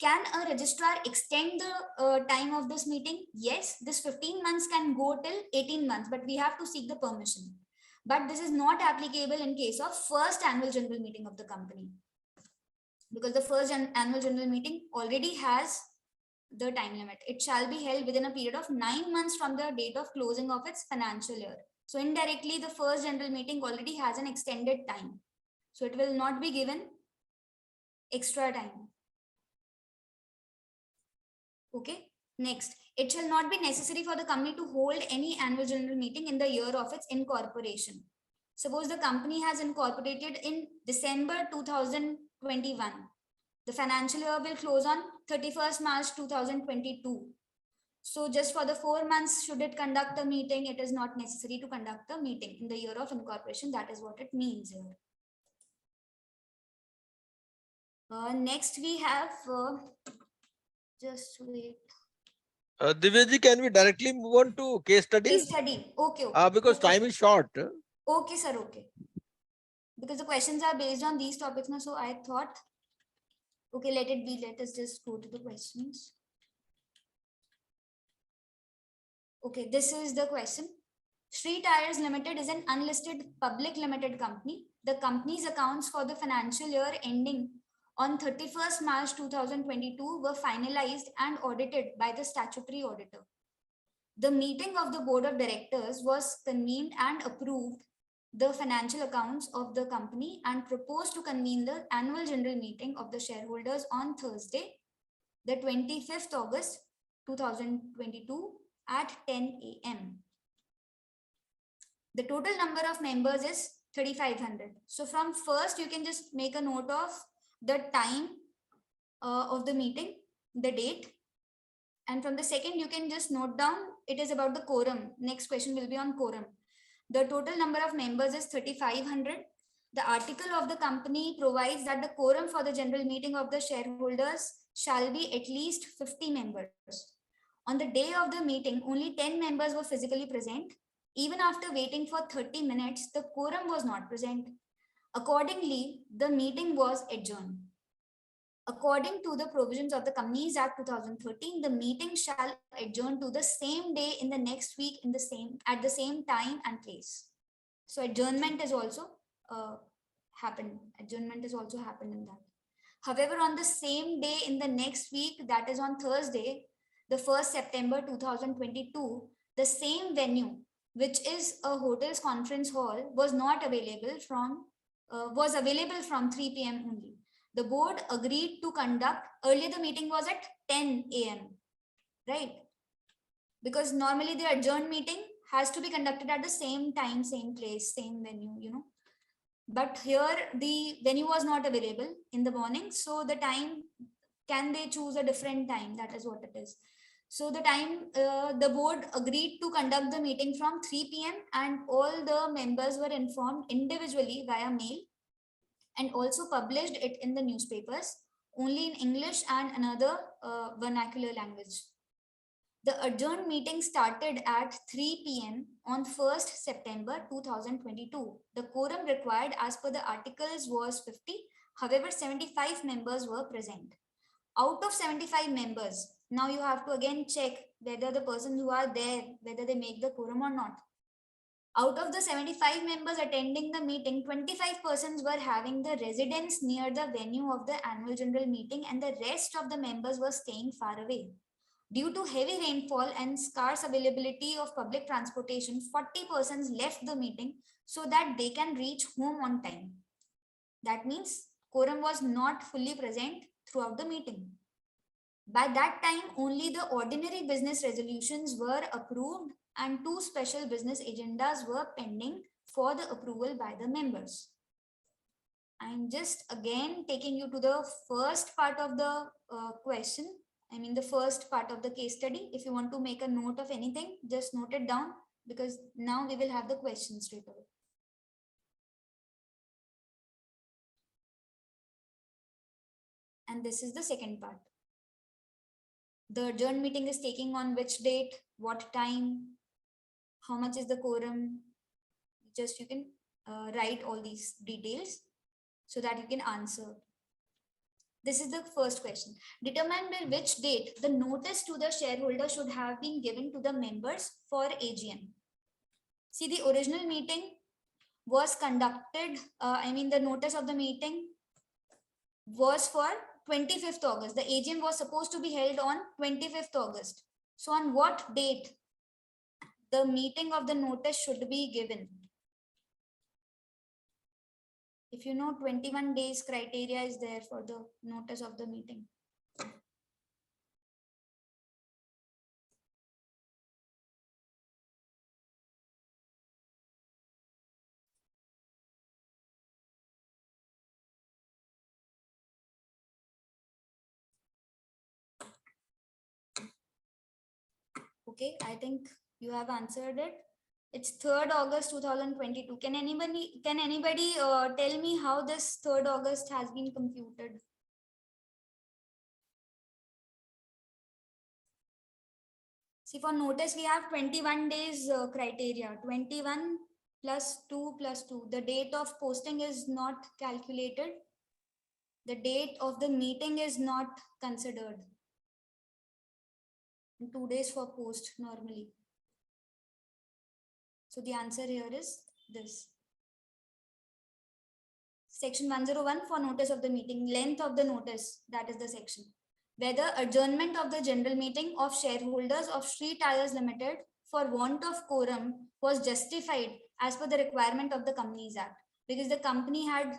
Can a registrar extend the time of this meeting? Yes, this 15 months can go till 18 months, but we have to seek the permission. But this is not applicable in case of first annual general meeting of the company, because the first annual general meeting already has the time limit. It shall be held within a period of 9 months from the date of closing of its financial year. So indirectly, the first general meeting already has an extended time. So it will not be given extra time. Okay. Next, it shall not be necessary for the company to hold any annual general meeting in the year of its incorporation. Suppose the company has incorporated in December 2021. The financial year will close on 31st March 2022. So just for the 4 months, should it conduct a meeting, it is not necessary to conduct a meeting in the year of incorporation. That is what it means here. Next we have, just wait. Divyaji, can we directly move on to case Case studies? study. Okay. Okay. Because Okay. time is short. Okay, sir. Okay. Because the questions are based on these topics now, so I thought, okay, let it be. Let us just go to the questions. Okay, this is the question. Sri Tires Limited is an unlisted public limited company. The company's accounts for the financial year ending on 31st March 2022 were finalized and audited by the statutory auditor. The meeting of the board of directors was convened and approved the financial accounts of the company and proposed to convene the annual general meeting of the shareholders on Thursday, the 25th August 2022 at 10 a.m. The total number of members is 3,500. So from first, you can just make a note of the time of the meeting, the date. And from the second, you can just note down, it is about the quorum. Next question will be on quorum. The total number of members is 3,500. The article of the company provides that the quorum for the general meeting of the shareholders shall be at least 50 members. On the day of the meeting, only 10 members were physically present. Even after waiting for 30 minutes, the quorum was not present. Accordingly, the meeting was adjourned. According to the provisions of the Companies Act 2013, the meeting shall adjourn to the same day in the next week at the same time and place. So adjournment is also happened. Adjournment is also happened in that. However, on the same day in the next week, that is on Thursday, the 1st September 2022, the same venue, which is a hotel's conference hall, was not available from was available from 3 p.m. only. The board agreed to conduct, earlier the meeting was at 10 a.m. right? Because normally the adjourned meeting has to be conducted at the same time, same place, same venue, you know. But here the venue was not available in the morning, so the time, can they choose a different time? That is what it is. So the time, the board agreed to conduct the meeting from 3 p.m. and all the members were informed individually via mail and also published it in the newspapers, only in English and another vernacular language. The adjourned meeting started at 3 p.m. on 1st September 2022. The quorum required as per the articles was 50. However, 75 members were present. Out of 75 members, now you have to again check whether the persons who are there, whether they make the quorum or not. Out of the 75 members attending the meeting, 25 persons were having the residence near the venue of the annual general meeting and the rest of the members were staying far away. Due to heavy rainfall and scarce availability of public transportation, 40 persons left the meeting so that they can reach home on time. That means quorum was not fully present throughout the meeting. By that time, only the ordinary business resolutions were approved and 2 special business agendas were pending for the approval by the members. I'm just again taking you to the first part of the question. I mean the first part of the case study. If you want to make a note of anything, just note it down because now we will have the questions straight away. And this is the second part. The adjourned meeting is taking on which date, what time, how much is the quorum? Just you can write all these details so that you can answer. This is the first question. Determine by which date the notice to the shareholder should have been given to the members for AGM. See, the original meeting was conducted, the notice of the meeting was for 25th August. The AGM was supposed to be held on 25th August. So on what date the meeting of the notice should be given? If you know, 21 days criteria is there for the notice of the meeting. Okay, I think you have answered it. It's 3rd August 2022. Can anybody tell me how this 3rd August has been computed? See, for notice, we have 21 days criteria, 21 plus 2 plus 2. The date of posting is not calculated. The date of the meeting is not considered. 2 days for post normally. So the answer here is this. Section 101 for notice of the meeting, length of the notice, that is the section. Whether adjournment of the general meeting of shareholders of Sri Tyres Limited for want of quorum was justified as per the requirement of the Companies Act, because the company had,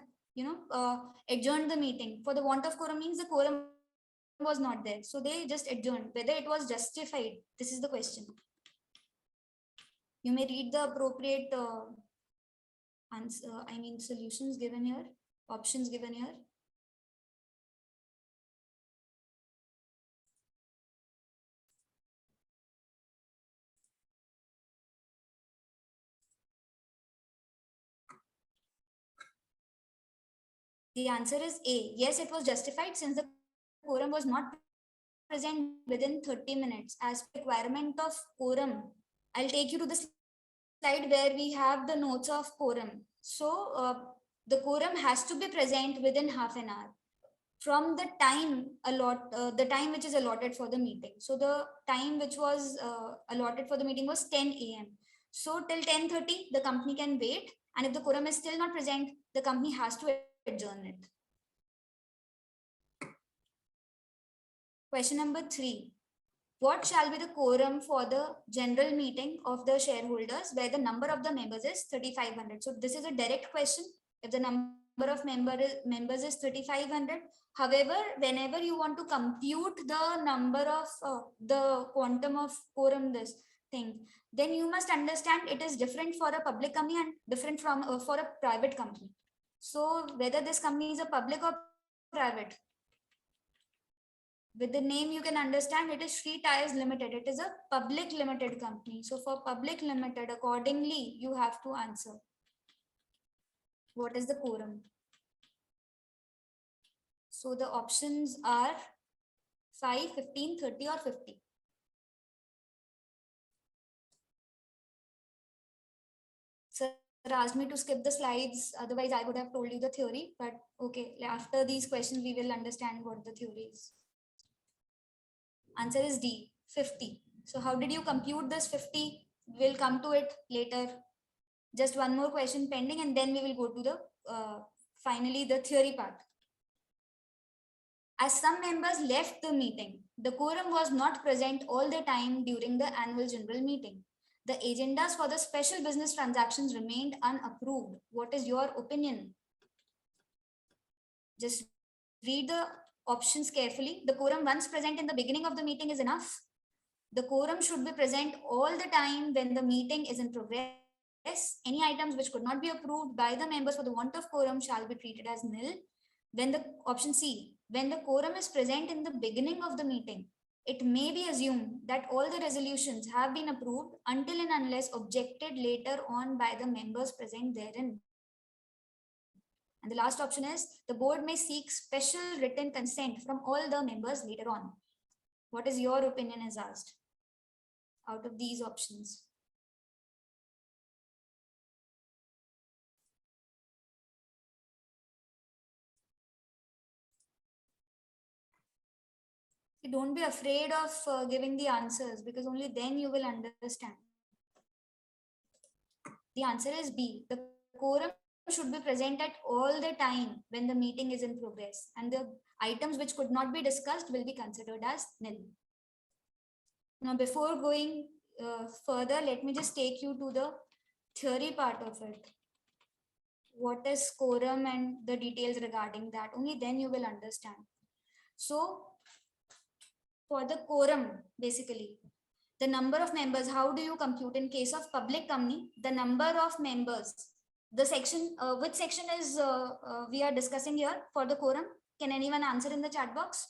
adjourned the meeting. For the want of quorum means the quorum was not there, so they just adjourned. Whether it was justified, this is the question. You may read the appropriate solutions given here, options given here. The answer is A. Yes, it was justified since the quorum was not present within 30 minutes as per requirement of quorum. I'll take you to the slide where we have the notes of quorum. So the quorum has to be present within half an hour from the time which is allotted for the meeting. So the time which was allotted for the meeting was 10 a.m. So till 10:30, the company can wait. And if the quorum is still not present, the company has to adjourn it. Question number 3. What shall be the quorum for the general meeting of the shareholders where the number of the members is 3,500? So this is a direct question. If the number of members is 3,500, however, whenever you want to compute the number of the quantum of quorum, this thing, then you must understand it is different for a public company and different from for a private company. So whether this company is a public or private, with the name you can understand it is Sri Tyres Limited. It is a public limited company. So for public limited, accordingly, you have to answer. What is the quorum? So the options are 5, 15, 30 or 50. Sir asked me to skip the slides. Otherwise, I would have told you the theory. But okay, after these questions, we will understand what the theory is. Answer is D, 50. So how did you compute this 50? We'll come to it later. Just one more question pending, and then we will go to the finally the theory part. As some members left the meeting, the quorum was not present all the time during the annual general meeting. The agendas for the special business transactions remained unapproved. What is your opinion? Just read the options carefully. The quorum once present in the beginning of the meeting is enough. The quorum should be present all the time when the meeting is in progress. Any items which could not be approved by the members for the want of quorum shall be treated as nil. When the option C, when the quorum is present in the beginning of the meeting, it may be assumed that all the resolutions have been approved until and unless objected later on by the members present therein. And the last option is the board may seek special written consent from all the members later on. What is your opinion is asked out of these options? Don't be afraid of giving the answers, because only then you will understand. The answer is B. The quorum should be present at all the time when the meeting is in progress, and the items which could not be discussed will be considered as nil. Now, before going further, let me just take you to the theory part of it. What is quorum and the details regarding that? Only then you will understand. So, for the quorum, basically, the number of members, how do you compute in case of public company? The number of members, the section, which section is we are discussing here for the quorum? Can anyone answer in the chat box?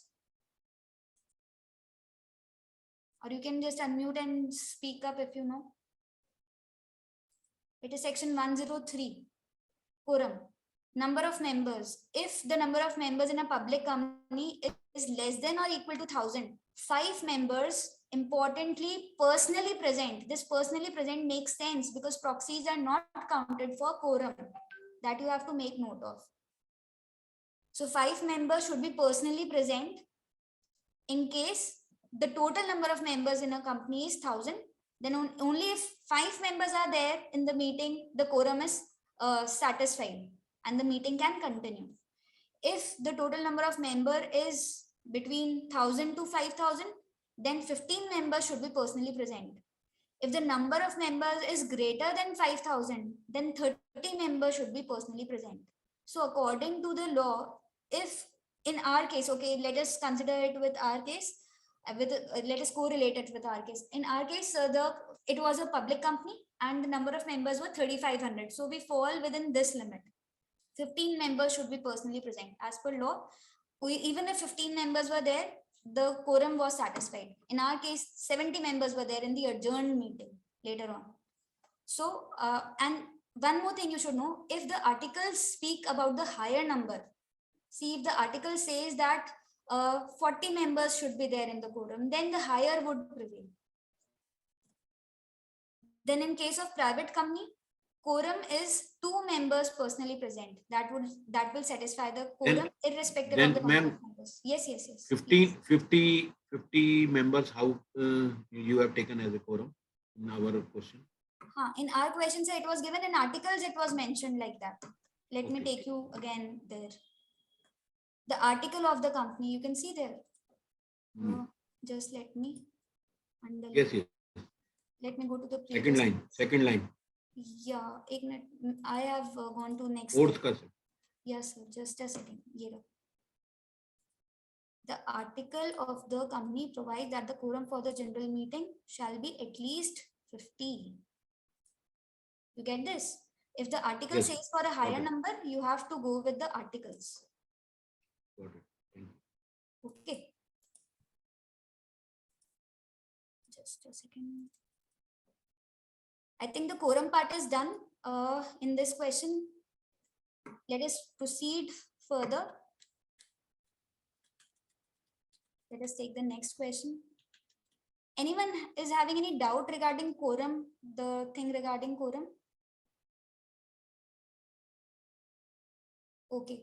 Or you can just unmute and speak up if you know. It is section 103, quorum. Number of members. If the number of members in a public company is less than or equal to 1,000, 5 members Importantly, personally present. This personally present makes sense because proxies are not counted for quorum. That you have to make note of. So 5 members should be personally present. In case the total number of members in a company is 1000, then only if 5 members are there in the meeting, the quorum is satisfied and the meeting can continue. If the total number of member is between 1000 to 5000, then 15 members should be personally present. If the number of members is greater than 5000, then 30 members should be personally present. So according to the law, if in our case, okay, let us consider it with our case, let us correlate it with our case. In our case, it was a public company and the number of members were 3500. So we fall within this limit. 15 members should be personally present. As per law, even if 15 members were there, the quorum was satisfied. In our case, 70 members were there in the adjourned meeting later on. So, and one more thing you should know, if the articles speak about the higher number, see if the article says that 40 members should be there in the quorum, then the higher would prevail. Then in case of private company, quorum is 2 members personally present. That will satisfy the quorum irrespective of the number of members. Yes. 50 members, how you have taken as a quorum in our question? In our question, sir, it was given in articles, it was mentioned like that. Let me take you again there. The article of the company, you can see there. Just let me underline. Yes. Let me go to the Second line. Yeah, I have gone to next. Fourth question. Yes, sir, just a second. The article of the company provides that the quorum for the general meeting shall be at least 50. You get this? If the article says for a higher number, you have to go with the articles. Got it. Thank you. Okay. Just a second. I think the quorum part is done in this question. Let us proceed further. Let us take the next question. Anyone is having any doubt regarding quorum, the thing regarding quorum? Okay.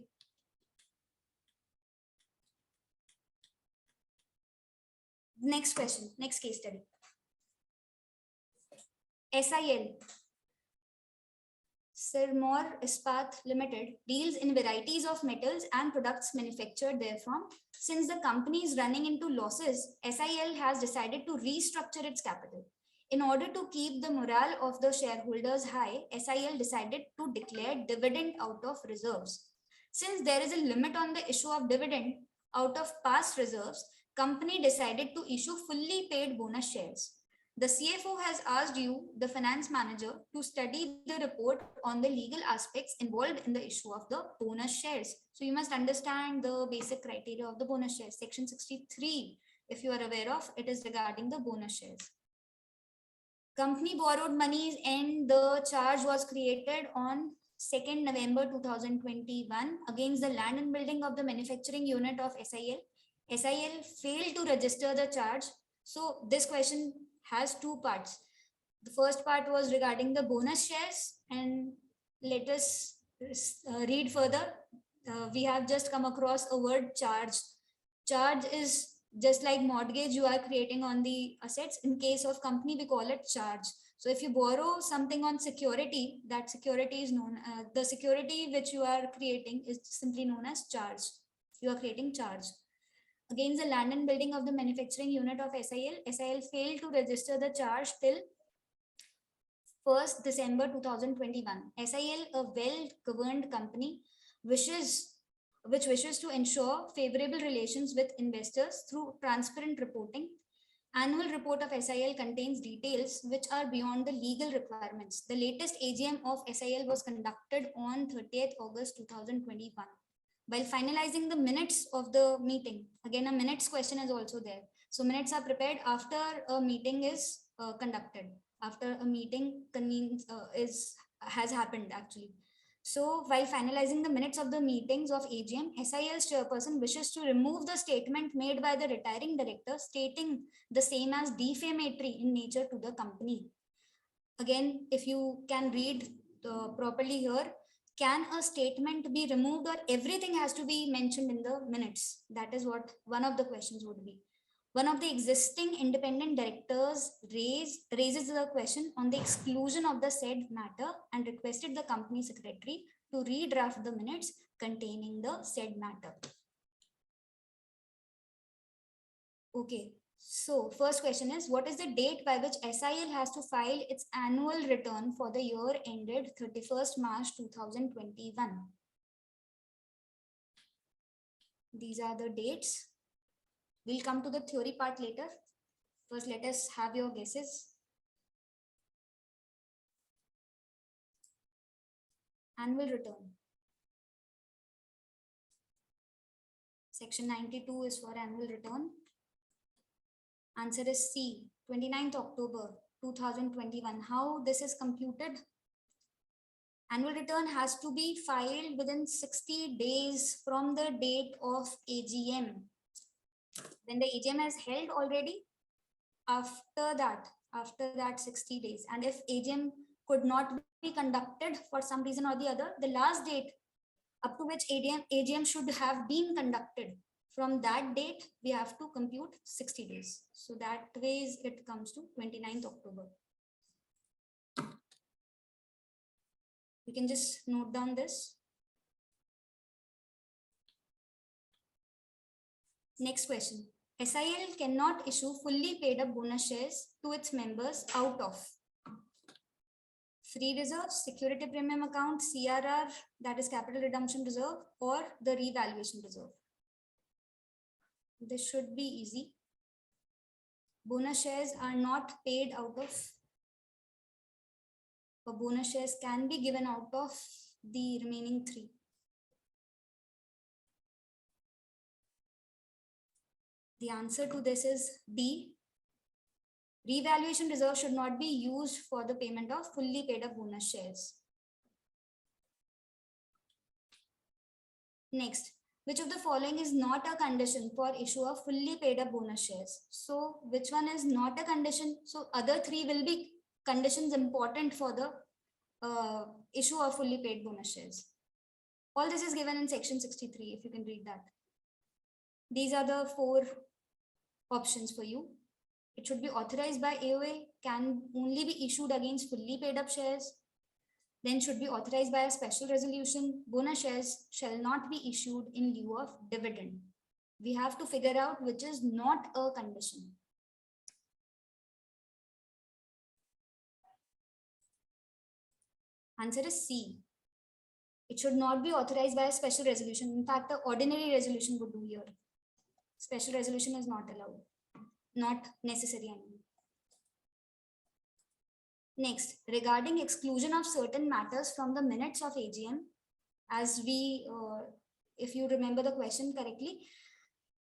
Next question, next case study. SIL, Sirmor Ispat Limited, deals in varieties of metals and products manufactured therefrom. Since the company is running into losses, SIL has decided to restructure its capital. In order to keep the morale of the shareholders high, SIL decided to declare dividend out of reserves. Since there is a limit on the issue of dividend out of past reserves, company decided to issue fully paid bonus shares. The CFO has asked you, the finance manager, to study the report on the legal aspects involved in the issue of the bonus shares. So you must understand the basic criteria of the bonus shares. Section 63, if you are aware of, it is regarding the bonus shares. Company borrowed monies and the charge was created on 2nd November 2021 against the land and building of the manufacturing unit of SIL. SIL failed to register the charge. So this question has two parts. The first part was regarding the bonus shares, and let us read further. We have just come across a word charge. Charge is just like mortgage you are creating on the assets. In case of company, we call it charge. So if you borrow something on security, that security is known, the security which you are creating is simply known as charge. You are creating charge. Against the land and building of the manufacturing unit of SIL, SIL failed to register the charge till 1st December 2021. SIL, a well-governed company, which wishes to ensure favorable relations with investors through transparent reporting. Annual report of SIL contains details which are beyond the legal requirements. The latest AGM of SIL was conducted on 30th August 2021. While finalizing the minutes of the meeting, again a minutes question is also there. So minutes are prepared after a meeting is conducted, after a meeting has happened actually. So while finalizing the minutes of the meetings of AGM, SIL's chairperson wishes to remove the statement made by the retiring director stating the same as defamatory in nature to the company. Again, if you can read properly here, can a statement be removed or everything has to be mentioned in the minutes? That is what one of the questions would be. One of the existing independent directors raises the question on the exclusion of the said matter and requested the company secretary to redraft the minutes containing the said matter. Okay, so first question is, what is the date by which SIL has to file its annual return for the year ended 31st March 2021? These are the dates. We'll come to the theory part later. First, let us have your guesses. Annual return. Section 92 is for annual return. Answer is C, 29th October 2021. How this is computed? Annual return has to be filed within 60 days from the date of AGM. When the AGM has held already, after that 60 days. And if AGM could not be conducted for some reason or the other, the last date up to which AGM should have been conducted, from that date, we have to compute 60 days. So that way it comes to 29th October. You can just note down this. Next question. SIL cannot issue fully paid up bonus shares to its members out of free reserve, security premium account, CRR, that is capital redemption reserve, or the revaluation reserve. This should be easy. Bonus shares are not paid out of, but bonus shares can be given out of the remaining three. The answer to this is B. Revaluation reserve should not be used for the payment of fully paid up bonus shares. Next, which of the following is not a condition for issue of fully paid up bonus shares? So which one is not a condition? So other three will be conditions important for the issue of fully paid bonus shares. All this is given in section 63, if you can read that. These are the four options for you. It should be authorized by AOA, can only be issued against fully paid up shares, then should be authorized by a special resolution. Bonus shares shall not be issued in lieu of dividend. We have to figure out which is not a condition. Answer is C. It should not be authorized by a special resolution. In fact, the ordinary resolution would do here. Special resolution is not allowed, not necessary anymore. Next, regarding exclusion of certain matters from the minutes of AGM, as we, if you remember the question correctly,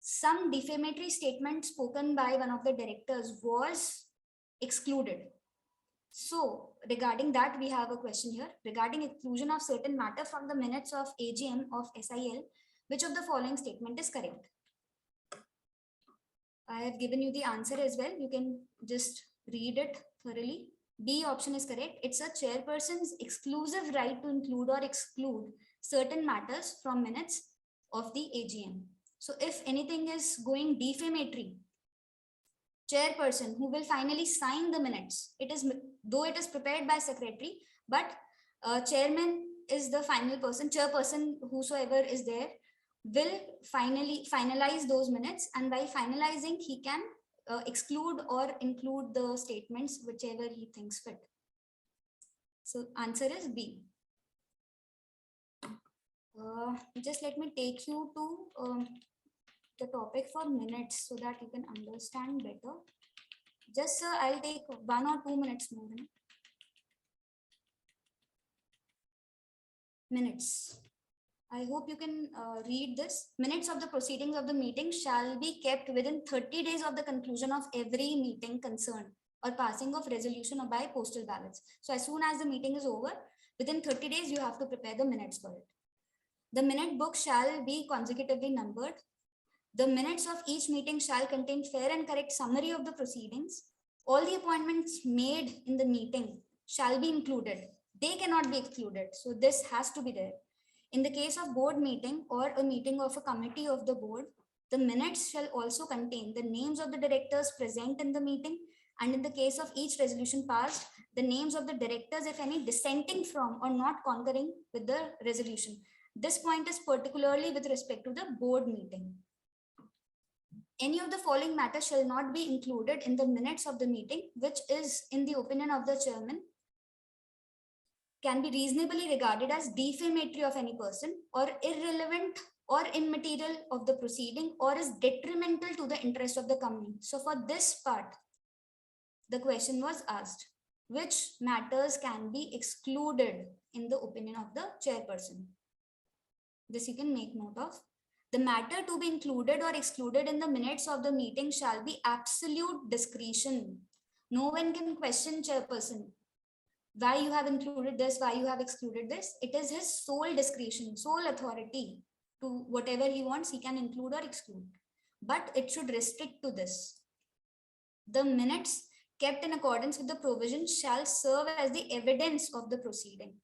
some defamatory statement spoken by one of the directors was excluded. So regarding that, we have a question here. Regarding exclusion of certain matter from the minutes of AGM of SIL, which of the following statement is correct? I have given you the answer as well. You can just read it thoroughly. B option is correct. It's a chairperson's exclusive right to include or exclude certain matters from minutes of the AGM. So if anything is going defamatory, chairperson who will finally sign the minutes, it is, though it is prepared by secretary, but chairman is the final person, chairperson, whosoever is there, will finalize those minutes, and by finalizing he can exclude or include the statements whichever he thinks fit. So answer is B. Just let me take you to the topic for minutes so that you can understand better. Just I'll take 1 or 2 minutes more. Minutes. I hope you can read this. Minutes of the proceedings of the meeting shall be kept within 30 days of the conclusion of every meeting concerned. or passing of resolution or by postal ballots. So as soon as the meeting is over, within 30 days, you have to prepare the minutes for it. The minute book shall be consecutively numbered. The minutes of each meeting shall contain fair and correct summary of the proceedings. All the appointments made in the meeting shall be included. They cannot be excluded. So this has to be there. In the case of board meeting or a meeting of a committee of the board, the minutes shall also contain the names of the directors present in the meeting, and in the case of each resolution passed, the names of the directors, if any, dissenting from or not concurring with the resolution. This point is particularly with respect to the board meeting. Any of the following matters shall not be included in the minutes of the meeting, which is, in the opinion of the chairman, can be reasonably regarded as defamatory of any person or irrelevant or immaterial of the proceeding or is detrimental to the interest of the company. So for this part, the question was asked, which matters can be excluded in the opinion of the chairperson? This you can make note of. The matter to be included or excluded in the minutes of the meeting shall be absolute discretion. No one can question chairperson why you have included this, why you have excluded this. It is his sole discretion, sole authority to whatever he wants, he can include or exclude. But it should restrict to this. The minutes kept in accordance with the provision shall serve as the evidence of the proceeding.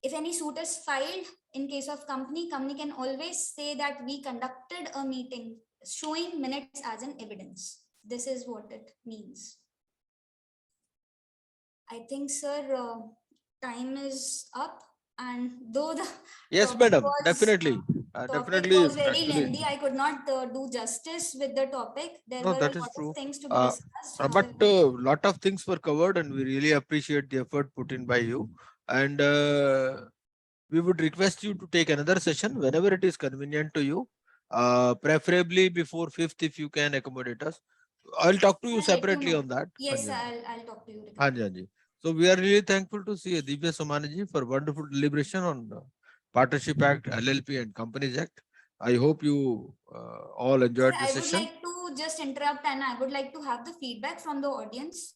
If any suit is filed in case of company can always say that we conducted a meeting showing minutes as an evidence. This is what it means. I think, sir, time is up, and though the Yes, topic madam, was- definitely. topic Definitely, was very actually, lengthy, I could not do justice with the topic. There no, were that a is lot true. of things to be But discussed. a lot of things were covered, and we really appreciate the effort put in by you. And we would request you to take another session whenever it is convenient to you, preferably before 5th if you can accommodate us. I'll talk to you I'll let you separately know. on that. Yes, Hanji, I'll talk to you. Hanji, Hanji. So we are really thankful to see Divya Somaniji for wonderful deliberation on Partnership Act, LLP and Companies Act. I hope you all enjoyed Sir, the I would session. like to just interrupt, and I would like to have the feedback from the audience.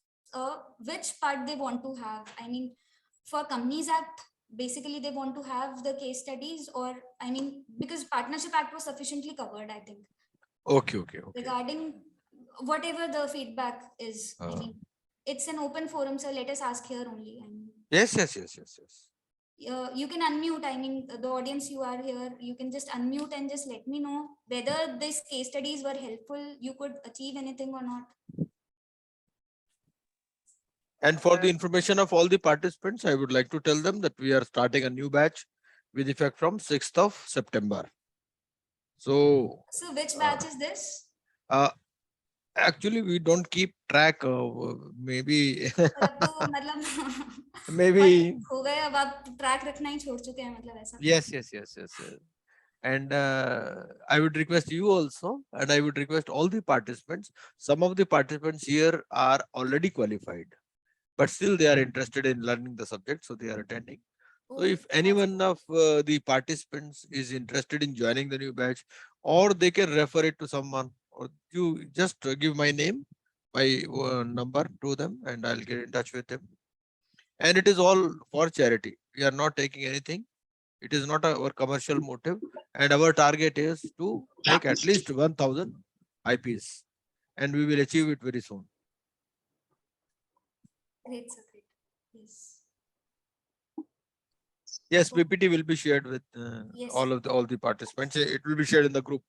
Which part they want to have? I mean, for Companies Act, basically they want to have the case studies, or I mean, because Partnership Act was sufficiently covered, I think. Okay. Regarding whatever the feedback is, I mean, it's an open forum, so let us ask here only. Yes. You can unmute. I mean, the audience, you are here. You can just unmute and just let me know whether these case studies were helpful. You could achieve anything or not. And for the information of all the participants, I would like to tell them that we are starting a new batch with effect from 6th of September. So Which batch is this? actually, we don't keep track of maybe maybe. Yes. And I would request you also, and I would request all the participants. Some of the participants here are already qualified, but still they are interested in learning the subject, so they are attending. So if anyone of the participants is interested in joining the new batch, or they can refer it to someone, or you just give my name, my number to them, and I'll get in touch with them. And it is all for charity. We are not taking anything. It is not our commercial motive, and our target is to make at least 1,000 IPs, and we will achieve it very soon. Great, sir. Great. Yes. Yes, PPT will be shared with Yes. all the participants. It will be shared in the group.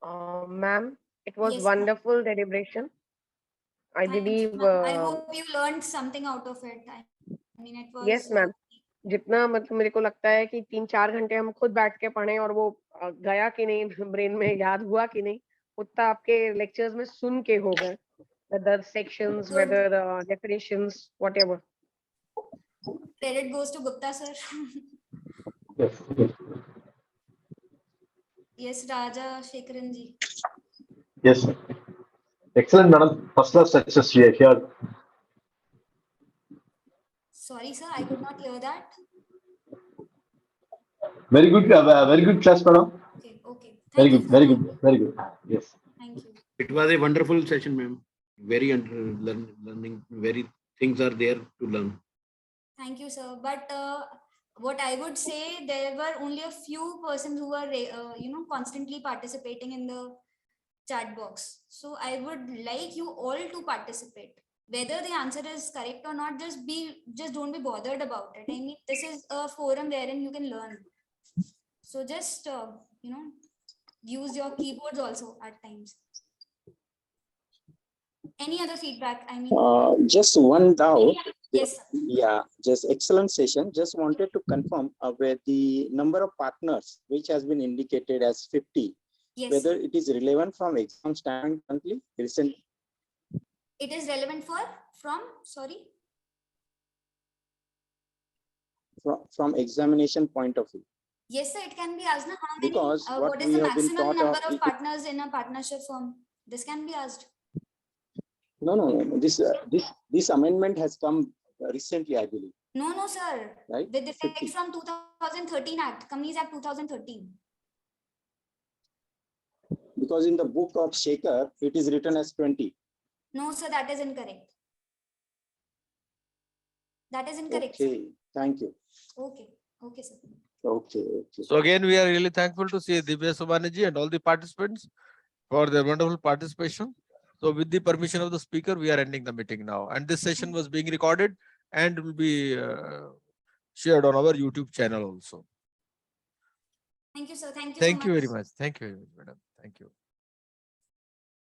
Ma'am, it was Yes, ma'am. wonderful deliberation. I Thank you, believe, ma'am. I hope you learned something out of it. I mean, it was. yes, ma'am. जितना मतलब मेरे को लगता है कि 3-4 घंटे हम खुद बैठ के पढ़े और वो गया कि नहीं ब्रेन में याद हुआ कि नहीं उतना आपके लेक्चर्स में सुन के हो गए whether sections, whether definitions, whatever. Credit goes to Gupta, sir. Yes, Raja Shekaran ji. Yes, sir. Excellent, madam. First class success here. Sorry, sir, I could not hear that. Very good class, madam. Okay. Very Thank good, you very so good, much. very good. Yes. Thank you. It was a wonderful session, ma'am. Very learning, very things are there to learn. Thank you, sir. But what I would say, there were only a few persons who were, constantly participating in the chat box. So I would like you all to participate. Whether the answer is correct or not, just don't be bothered about it. I mean, this is a forum wherein you can learn. So just, use your keyboards also at times. Any other feedback? I mean, Just one doubt. yes, sir. Yeah, just excellent session. Just wanted to confirm where the number of partners which has been indicated as 50, Yes, whether sir. it is relevant from exam standpoint currently, recent It is relevant sorry. from examination point of view. Yes, sir, it can be asked. Now, how many? Because what What is we the have been maximum taught number of of partners in a partnership firm? This can be asked. no. This amendment has come recently, I believe. No, sir. Right? With effect 50. from 2013 Act, Companies Act 2013. Because in the book of Shaker, it is written as 20. No, sir, that is incorrect. That is incorrect. Sir. Okay, thank you. Okay, sir. Okay. So again, we are really thankful to see Divya, Somaniji and all the participants for their wonderful participation. So with the permission of the speaker, we are ending the meeting now. And this session was being recorded and will be shared on our YouTube channel also. Thank you, sir. Thank you so Thank much. you very much. Thank you very much, madam. Thank you.